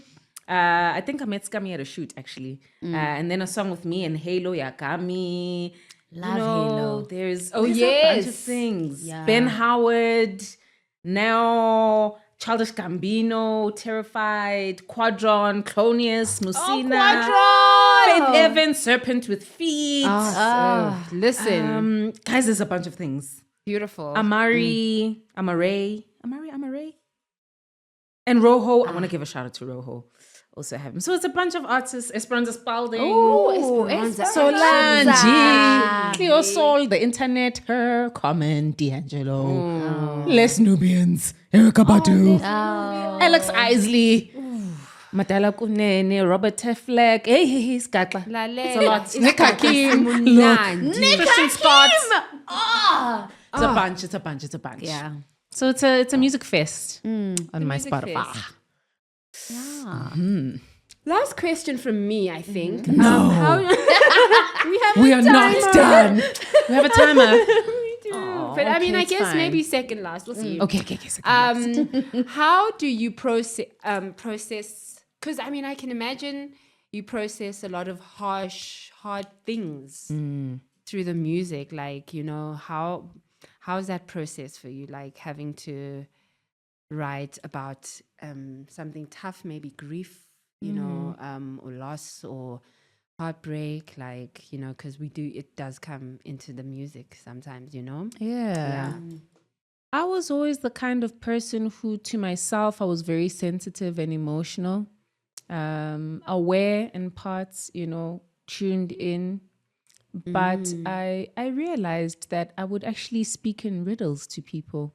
D: I think I met Scummy at a shoot actually. And then a song with me and Halo Yakami.
C: Love Halo.
D: There's
B: Oh,
D: a bunch of
B: yes.
D: things.
C: Yeah.
D: Ben Howard, now Childish Gambino, Terrified, Quadron, Clonius, Musina, Faith Evans, Serpent with Feet.
B: Listen.
D: Guys, there's a bunch of things.
B: Beautiful.
D: Amare. And Roho. I want to give a shout out to Roho. also have him. So it's a bunch of artists. Esperanza Spalding.
B: Oh, Esperanza.
D: Solange, Cleo Sol, The Internet, Her, Common, D'Angelo, Les Nubians, Erica Badu, Alex Isley, Madala Kunene, Robert Teflek, hey, Skatla. It's a lot. Nick Hakim, Christian Scott. It's a bunch.
C: Yeah.
D: So it's a music fest on my
B: music
D: Spotify.
B: fest.
C: Yeah.
B: Last question from me, I think.
D: No.
B: We
D: We are not done. We have a timer.
B: But I mean,
D: okay,
B: I
D: it's
B: guess
D: fine.
B: maybe second last. We'll see.
D: Okay.
B: How do you process? Because I mean, I can imagine you process a lot of hard things through the music. Like, you know, how's that process for you? Like having to write about something tough, maybe grief, you know, or loss or heartbreak, like, you know, because it does come into the music sometimes, you know.
D: Yeah. I was always the kind of person who, to myself, I was very sensitive and emotional, aware in parts, you know, tuned in. But I realized that I would actually speak in riddles to people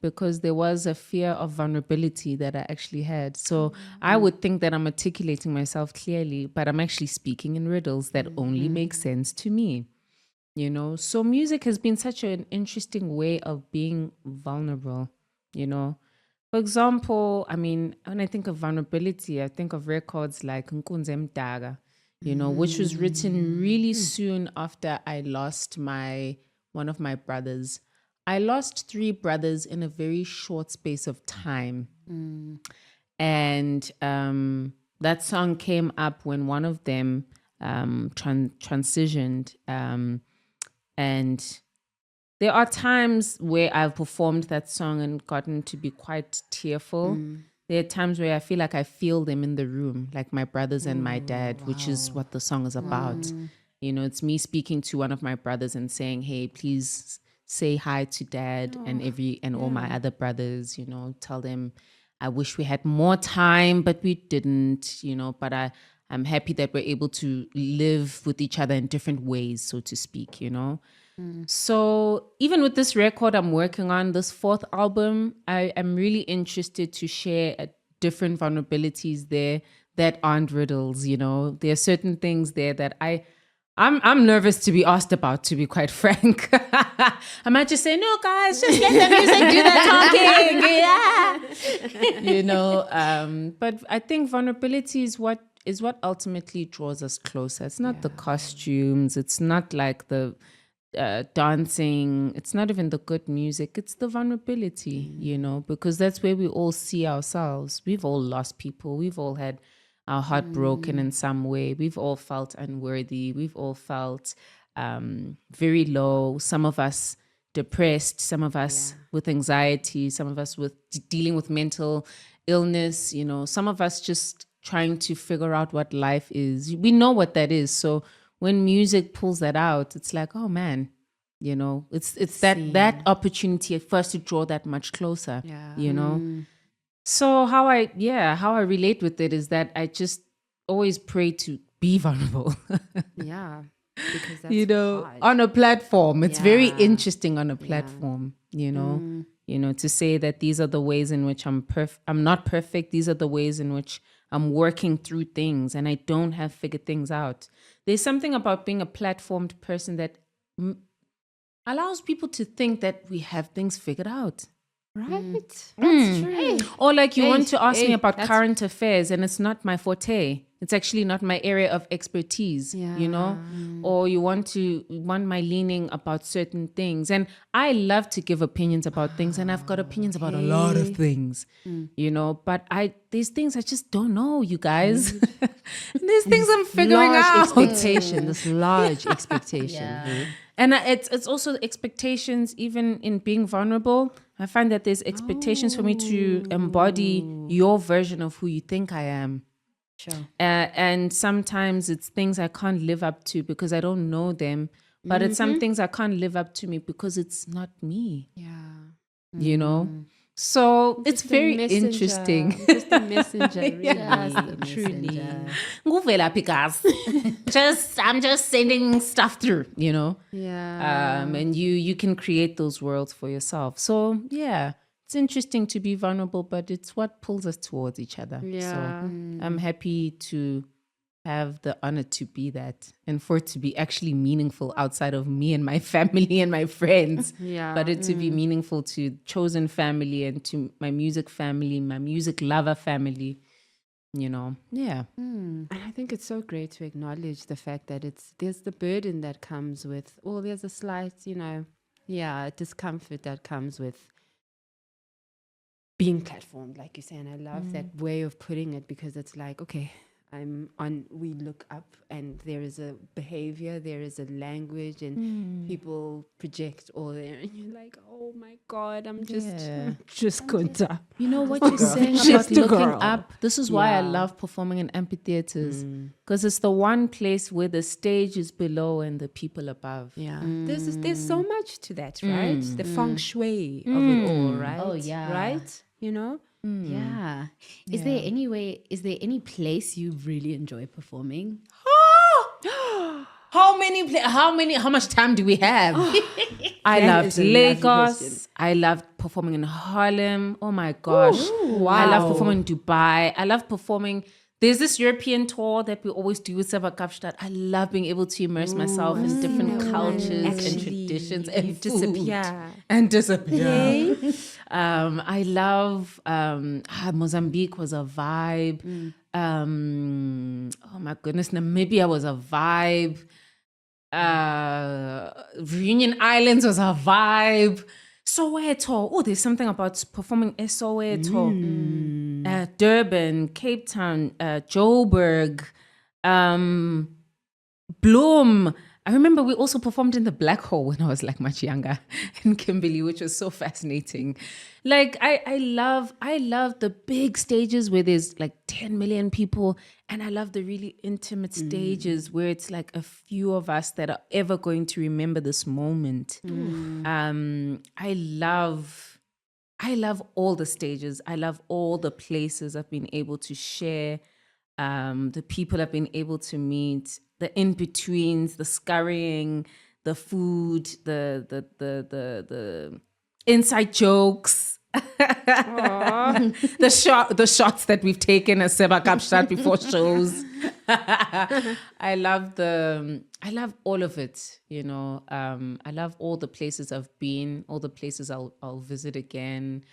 D: because there was a fear of vulnerability that I actually had. So I would think that I'm articulating myself clearly, but I'm actually speaking in riddles that only make sense to me. You know, so music has been such an interesting way of being vulnerable, you know. For example, I mean, when I think of vulnerability, I think of records like Nkunze Mdaga, you know, which was written really soon after I lost one of my brothers. I lost 3 brothers in a very short space of time. And that song came up when one of them transitioned. And there are times where I've performed that song and gotten to be quite tearful. There are times where I feel like I feel them in the room, like my brothers and my dad, which is what the song is about. You know, it's me speaking to one of my brothers and saying, hey, please say hi to dad and all my other brothers, you know, tell them I wish we had more time, but we didn't, you know, but I'm happy that we're able to live with each other in different ways, so to speak, you know. So even with this record I'm working on, this 4th album, I am really interested to share different vulnerabilities there that aren't riddles, you know. There are certain things there that I'm nervous to be asked about, to be quite frank. I might just say, no, guys, just let the music do the talking. Yeah. You know, but I think vulnerability is what ultimately draws us closer. It's not the costumes. It's not like the dancing. It's not even the good music. It's the vulnerability, you know, because that's where we all see ourselves. We've all lost people. We've all had our heart broken in some way. We've all felt unworthy. We've all felt very low. Some of us depressed, some of us with anxiety, some of us with dealing with mental illness, you know, some of us just trying to figure out what life is. We know what that is. So when music pulls that out, it's like, oh man, you know, it's that opportunity at first to draw that much closer, you know. So how I relate with it is that I just always pray to be vulnerable.
B: Yeah. Because that's
D: you know,
B: hard.
D: on a platform. It's very
B: Yeah.
D: interesting on a platform, you know. You know, to say that these are the ways in which I'm not perfect. These are the ways in which I'm working through things and I don't have figured things out. There's something about being a platformed person that allows people to think that we have things figured out.
B: Right? That's true.
D: Or like you want to ask me about current affairs and it's not my forte. It's actually not my area of expertise, you know? Or you want my leaning about certain things. And I love to give opinions about things and I've got opinions about a lot of things, you know? But there's things I just don't know, you guys. There's things I'm figuring out.
B: This large expectation.
D: And it's also expectations, even in being vulnerable. I find that there's expectations for me to embody your version of who you think I am.
C: Sure.
D: And sometimes it's things I can't live up to because I don't know them. But it's some things I can't live up to me because it's not me.
B: Yeah.
D: You know? So it's
B: Just a
D: very
B: messenger,
D: interesting.
B: Just a messenger, really.
C: Just a
B: Truly.
C: messenger.
D: Nguvelaphi, guys? I'm just sending stuff through, you know.
B: Yeah.
D: And you can create those worlds for yourself. So yeah, it's interesting to be vulnerable, but it's what pulls us towards each other.
B: Yeah.
D: So I'm happy to have the honor to be that, and for it to be actually meaningful outside of me and my family and my friends.
B: Yeah.
D: But it to be meaningful to chosen family and to my music family, my music lover family. You know, yeah.
B: And I think it's so great to acknowledge the fact that there's the burden that comes with, or there's a slight, discomfort that comes with being platformed, like you say. And I love that way of putting it, because it's like, okay, we look up and there is a behavior, there is a language, and people project all there. And you're like, oh my God, I'm just Kunta.
D: You know what you're saying
B: She's
D: about
B: the
D: looking
B: girl.
D: up? This is why I
B: Yeah.
D: love performing in amphitheaters, because it's the one place where the stage is below and the people above.
B: Yeah, there's so much to that, right? The feng shui of it all, right?
C: Oh, yeah.
B: Right? You know?
C: Yeah. Is there any place you really enjoy performing?
D: How much time do we have? I
B: That
D: loved
B: is a lovely
D: Lagos.
B: question.
D: I loved performing in Harlem. Oh my gosh.
B: wow.
D: I love performing in Dubai. I love performing. There's this European tour that we always do with Seva Kapstadt. I love being able to immerse myself in different cultures and
B: Actually,
D: traditions
B: you
D: and
B: disappear.
D: food. And disappear. I love Mozambique was a vibe. Oh my goodness, Namibia was a vibe. Reunion Islands was a vibe. Soweto. Oh, there's something about performing in Soweto. Durban, Cape Town, Joburg, Bloom. I remember we also performed in the Black Hole when I was like much younger in Kimberley, which was so fascinating. Like I love the big stages where there's like 10 million people, and I love the really intimate stages where it's like a few of us that are ever going to remember this moment. I love all the stages. I love all the places I've been able to share, the people I've been able to meet, the in-betweens, the scurrying, the food, the inside jokes. the shots that we've taken as Seva Kapstadt before shows. I love all of it, you know. I love all the places I've been, all the places I'll visit again.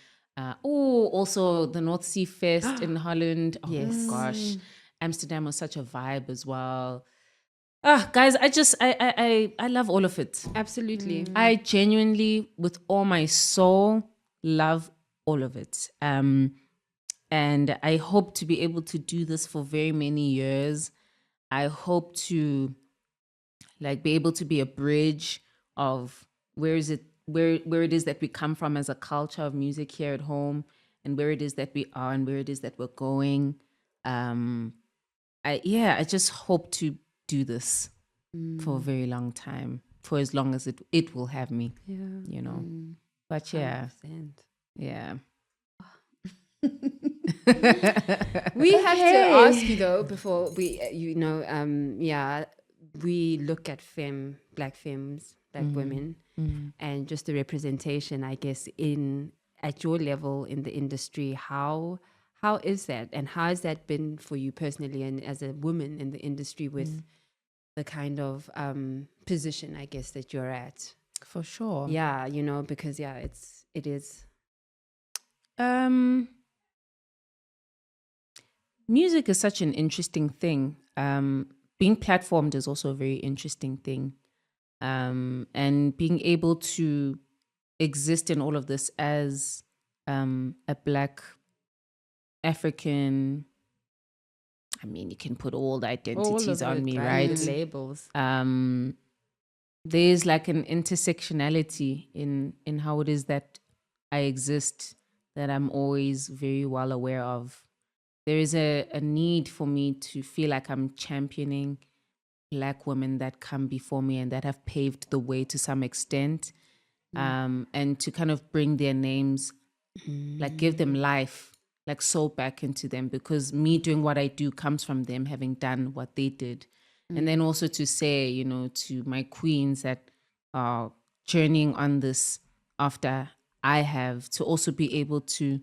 D: Also the North Sea Fest in Holland. Oh my gosh. Amsterdam was such a vibe as well. Guys, I love all of it.
B: Absolutely.
D: I genuinely, with all my soul, love all of it. And I hope to be able to do this for very many years. I hope to be able to be a bridge of where it is that we come from as a culture of music here at home, and where it is that we are and where it is that we're going. I just hope to do this for a very long time, for as long as it will have me.
B: Yeah.
D: You know. But yeah.
B: 100%.
D: Yeah.
B: We have to ask you though, before we, we look at black femmes, black women, and just the representation, I guess, at your level in the industry. How is that, and how has that been for you personally, and as a woman in the industry with the kind of position, I guess, that you're at?
D: For sure.
B: Yeah, because it is.
D: Music is such an interesting thing. Being platformed is also a very interesting thing. And being able to exist in all of this as a Black African, I mean, you can put all the identities on me, right?
B: Labels.
D: There's like an intersectionality in how it is that I exist that I'm always very well aware of. There is a need for me to feel like I'm championing Black women that come before me and that have paved the way to some extent, and to kind of bring their names like give them life, like soul back into them, because me doing what I do comes from them having done what they did. And then also to say, you know, to my queens that are journeying on this after I have, to also be able to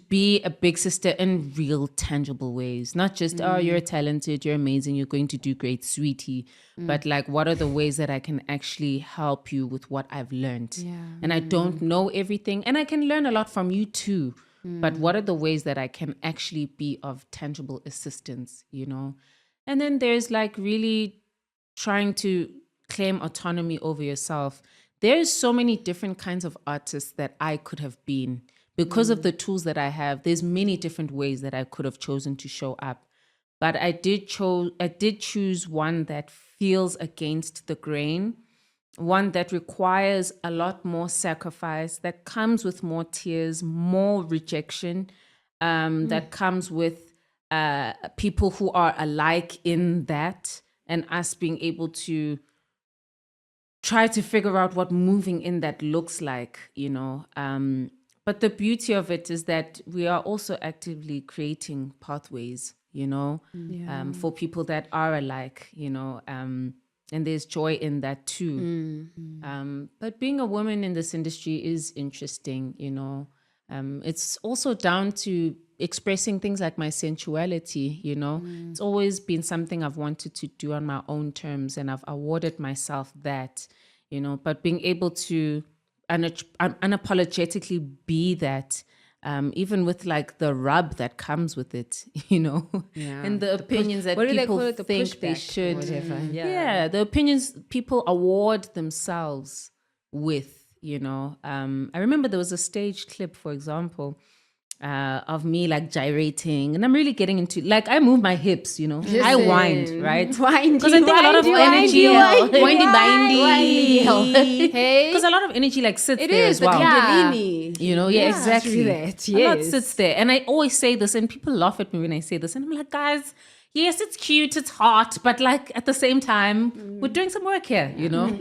D: be a big sister in real tangible ways, not just oh, you're talented, you're amazing, you're going to do great, sweetie, but like what are the ways that I can actually help you with what I've learned. And I don't know everything, and I can learn a lot from you too, but what are the ways that I can actually be of tangible assistance, you know? And then there's like really trying to claim autonomy over yourself. There's so many different kinds of artists that I could have been. Because of the tools that I have, there's many different ways that I could have chosen to show up. But I did choose one that feels against the grain, one that requires a lot more sacrifice, that comes with more tears, more rejection, that comes with people who are alike in that, and us being able to try to figure out what moving in that looks like, you know. But the beauty of it is that we are also actively creating pathways, you know, for people that are alike, you know, and there's joy in that too. But being a woman in this industry is interesting, you know. It's also down to expressing things like my sensuality, you know. It's always been something I've wanted to do on my own terms, and I've awarded myself that, you know, but being able to unapologetically be that, even with like the rub that comes with it, you know, and the opinions that
B: what do they
D: people
B: call it? The
D: think they
B: pushback or
D: should.
B: whatever.
D: Yeah, the opinions people award themselves with, you know. I remember there was a stage clip, for example, of me like gyrating, and I'm really getting into, like, I move my hips, you know. I wind, right? Because I think a lot of energy, windy, because a lot of energy like sits there as well.
B: Kundalini.
D: You know, yeah, exactly.
B: That,
D: A lot
B: yes.
D: sits there, and I always say this, and people laugh at me when I say this, and I'm like, guys, yes, it's cute, it's hot, but like at the same time, we're doing some work here, you know.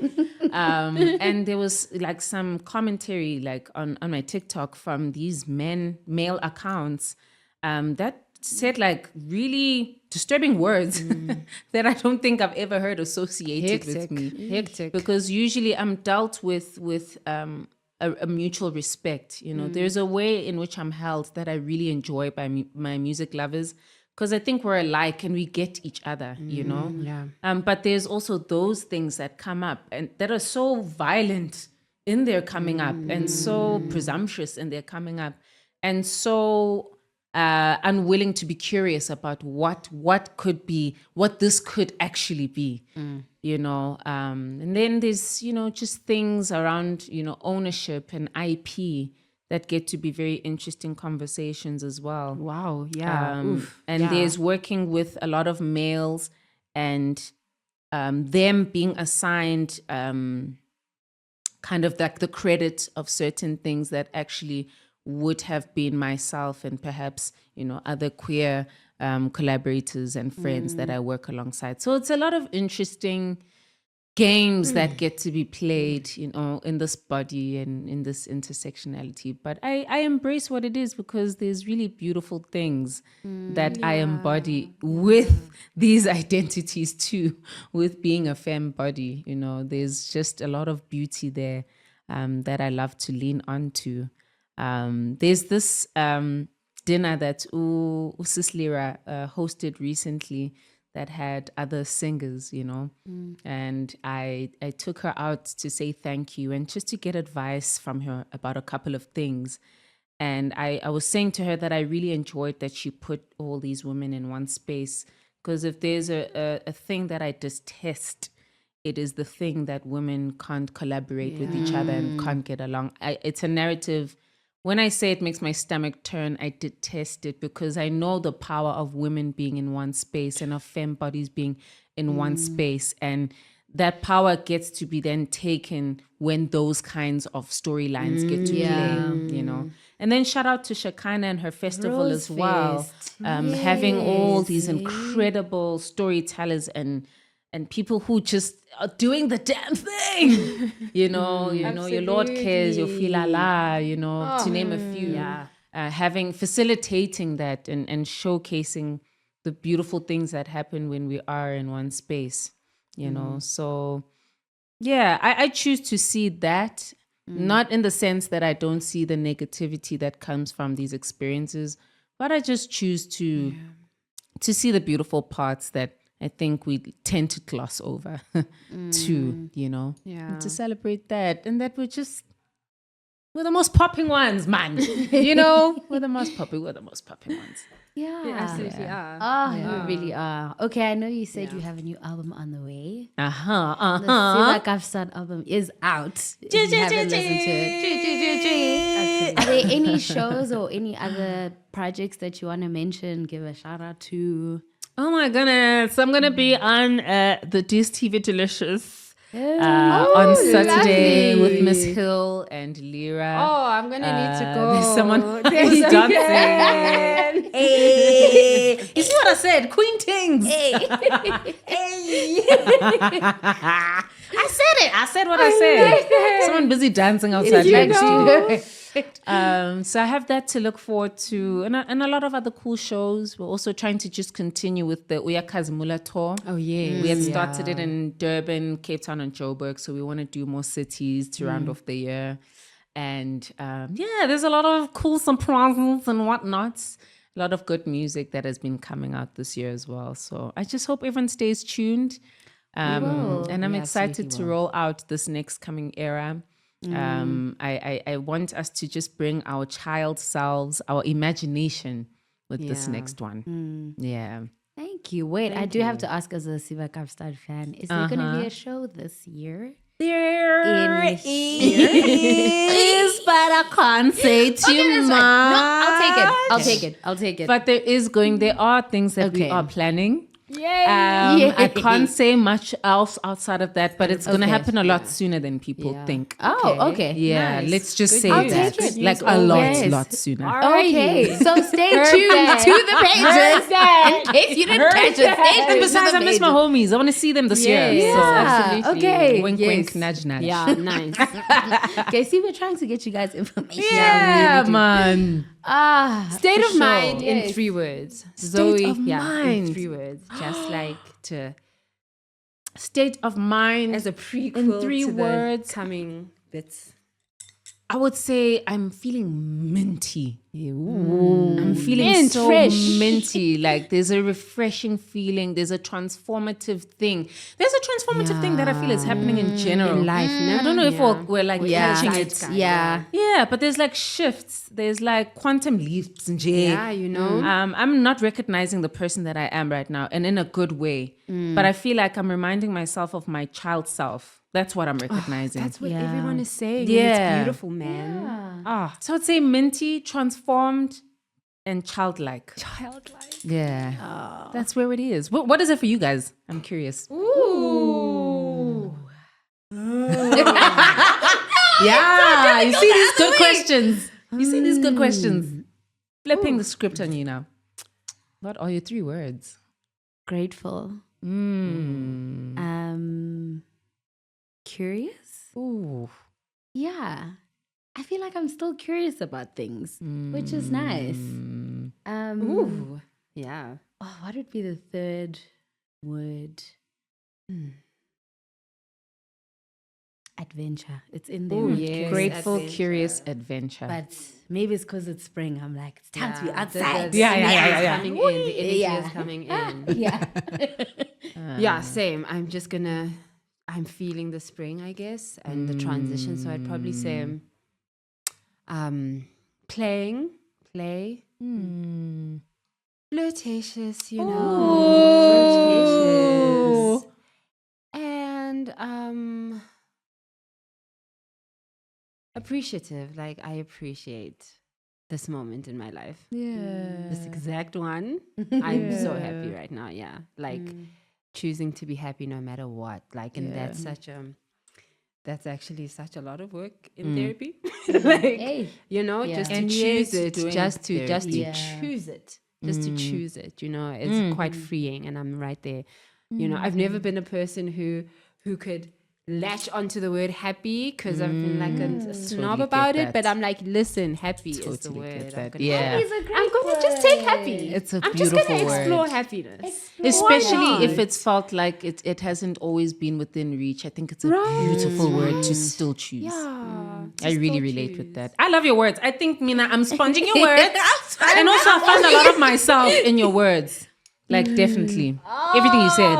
D: And there was like some commentary like on my TikTok from these male accounts that said like really disturbing words that I don't think I've ever heard associated with me.
B: Hectic.
D: Because usually I'm dealt with a mutual respect. You know, there's a way in which I'm held that I really enjoy by my music lovers, because I think we're alike and we get each other, you know. But there's also those things that come up and that are so violent in their coming up, and so presumptuous in their coming up, and so unwilling to be curious about what this could actually be, you know. And then there's, you know, just things around, you know, ownership and IP that get to be very interesting conversations as well.
B: Wow. Yeah.
D: And there's working with a lot of males and them being assigned kind of like the credit of certain things that actually would have been myself and perhaps, you know, other queer collaborators and friends that I work alongside. So it's a lot of interesting games that get to be played, you know, in this body and in this intersectionality. But I embrace what it is, because there's really beautiful things that I embody with these identities too, with being a femme body. You know, there's just a lot of beauty there that I love to lean onto. There's this dinner that Sis Lira hosted recently that had other singers, you know, and I took her out to say thank you and just to get advice from her about a couple of things. And I was saying to her that I really enjoyed that she put all these women in one space, because if there's a thing that I detest, it is the thing that women can't collaborate with each other and can't get along. It's a narrative. When I say it makes my stomach turn, I detest it, because I know the power of women being in one space and of femme bodies being in one space. And that power gets to be then taken when those kinds of storylines get to play, you know. And then shout out to Shekinah and her festival
B: Rose
D: as well.
B: Fest.
D: Having all these incredible storytellers and and people who just are doing the damn thing. You know, your Lord cares, your filala, to name a few.
B: Yeah.
D: Facilitating that and showcasing the beautiful things that happen when we are in one space, So, yeah, I choose to see that, not in the sense that I don't see the negativity that comes from these experiences, but I just choose to see the beautiful parts that I think we tend to gloss over too, and to celebrate that, and that we're the most popping ones, man. We're the most popping ones.
C: Yeah.
B: You absolutely are.
C: Oh, you really are. Okay, I know you said you have a new album on the way. The
D: Uh-huh.
C: Siva Kafstad album is out. If you haven't listened to it. Are there any shows or any other projects that you want to mention? Give a shout out to.
D: Oh my goodness. I'm going to be on the DSTV Delicious on Saturday with Miss Hill and Lyra.
B: Oh, I'm gonna need to go.
D: There's someone who's dancing. Hey. You see what I said? Queen Tings. Hey. I said what I said. Someone busy dancing outside. So I have that to look forward to, and a lot of other cool shows. We're also trying to just continue with the Uyakazimula tour.
B: Oh yeah,
D: We had started it in Durban, Cape Town, and Joburg, so we want to do more cities to round off the year. And there's a lot of cool surprises and whatnots. A lot of good music that has been coming out this year as well. So I just hope everyone stays tuned. And I'm excited to roll out this next coming era. I want us to just bring our child selves, our imagination with this next one. Yeah.
C: Thank you. Wait, I do have to ask, as a Siva Kafstad fan, is there going to be a show this year?
D: There is, but I can't say too much.
C: No, I'll take it.
D: But there are things that we are planning.
C: Yay!
D: I can't say much else outside of that, but it's going to happen a lot sooner than people think.
C: Oh, okay.
D: Yeah,
B: Nice.
D: let's just say
C: I'll
D: that.
C: take it.
D: Like a lot sooner.
C: Okay, so stay tuned to the pages in case you didn't catch it. Stay
D: And
C: tuned
D: besides,
C: to
D: I
C: the
D: miss my
C: pages.
D: homies. I want to see them this year.
B: Yes,
D: So,
B: absolutely.
C: Okay.
D: wink, wink, nudge, nudge.
B: Yeah, nice.
C: Okay, see, we're trying to get you guys information.
D: Yeah, man.
B: State of
C: sure.
B: mind
C: Yes.
B: in 3 words. Zoe,
D: of mind.
B: in 3 words. Just like to
D: State of mind.
B: as a prequel
D: in 3
B: to
D: words.
B: the coming bits.
D: I would say I'm feeling minty. I'm feeling
C: Mint,
D: so
C: fresh.
D: minty. Like there's a refreshing feeling. There's a transformative thing. There's a transformative thing that I feel is happening in general.
B: In life,
D: I don't know if we're like catching it.
B: Zeitgeist.
C: Yeah.
D: Yeah, but there's like shifts. There's like quantum leaps and
B: Yeah, you know.
D: I'm not recognizing the person that I am right now, and in a good way. But I feel like I'm reminding myself of my child self. That's what I'm recognizing.
B: That's what
C: Yeah.
B: everyone is saying. and
D: Yeah.
B: It's beautiful, man.
D: So I'd say minty, transformed, and childlike.
B: Childlike.
D: Yeah. That's where it is. What is it for you guys? I'm curious.
B: Ooh.
D: Yeah. You see these good questions. You see these good questions. Flipping the script on you now. What are your 3 words?
C: Grateful. Curious.
D: Ooh.
C: Yeah. I feel like I'm still curious about things, which is nice.
B: Ooh. Yeah.
C: Oh, what would be the 3rd word? Adventure. It's in there.
B: Ooh,
C: I'm
B: yes.
C: curious.
D: Grateful,
B: Adventure.
D: curious, adventure.
C: But maybe it's because it's spring. I'm like, it's time to be outside.
B: Coming in. The energy
C: Yeah.
B: is coming in.
C: Yeah.
B: Yeah, same. I'm feeling the spring, I guess, and the transition. So I'd probably say play. Flirtatious, you know. Flirtatious. And appreciative. Like I appreciate this moment in my life.
D: Yeah.
B: This exact one. I'm so happy right now. Yeah. Like choosing to be happy no matter what. Like, and that's actually such a lot of work in therapy. Like,
C: Hey.
B: you know,
C: Yeah.
B: just to
D: And
B: choose
D: yet
B: it,
D: doing
B: just to
C: Yeah.
B: choose it, just to choose it, you know, it's quite freeing. And I'm right there You know, I've never been a person who could latch onto the word happy because I've been like a snob
D: get
B: about it.
D: that.
B: But I'm like, listen, happy is the
D: Totally
B: word.
D: get that.
B: I'm
D: Yeah.
B: gonna just take happy.
D: It's a
B: I'm just gonna
D: beautiful word.
B: explore happiness.
D: Especially if
B: not?
D: it's felt like it hasn't always been within reach. I think it's a beautiful word to still choose.
B: Yeah,
D: I really relate with that. I love your words. I think, Mina, I'm sponging your words. And also I found a lot of myself in your words. Like, definitely. Everything you said.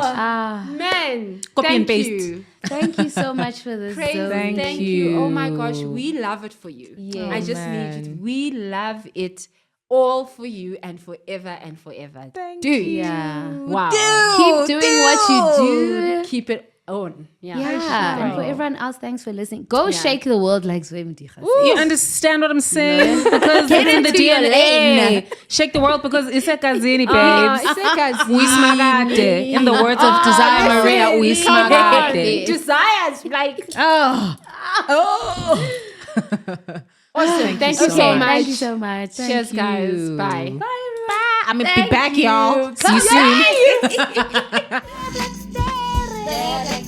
B: Man,
D: Copy and
B: thank
D: paste.
B: you.
C: Thank you so much for this.
B: Praise,
C: Zoe.
B: thank you. Oh my gosh, we love it for you.
C: Yes.
B: I just need you. We love it all for you and forever and forever.
D: Thank
B: Dude.
C: Yeah.
B: Wow.
C: Keep doing what you do.
B: Keep it on. Yeah.
C: Yeah. And for everyone else, thanks for listening. Go shake the world like Zoe Modiga.
D: You understand what I'm saying? Because it's in the
C: into your
D: DNA.
C: lane.
D: Shake the world because it's a kazini, babes.
B: Isekazini.
D: We smagate. In the words of Desire Maria, we smagate.
B: Desires, like,
D: Oh.
B: awesome. Thank you
C: Okay,
B: so much.
C: thank you so much.
B: Cheers, guys.
D: you.
B: Bye.
D: I'm going to be back, y'all. See you soon.
A: They're like staring.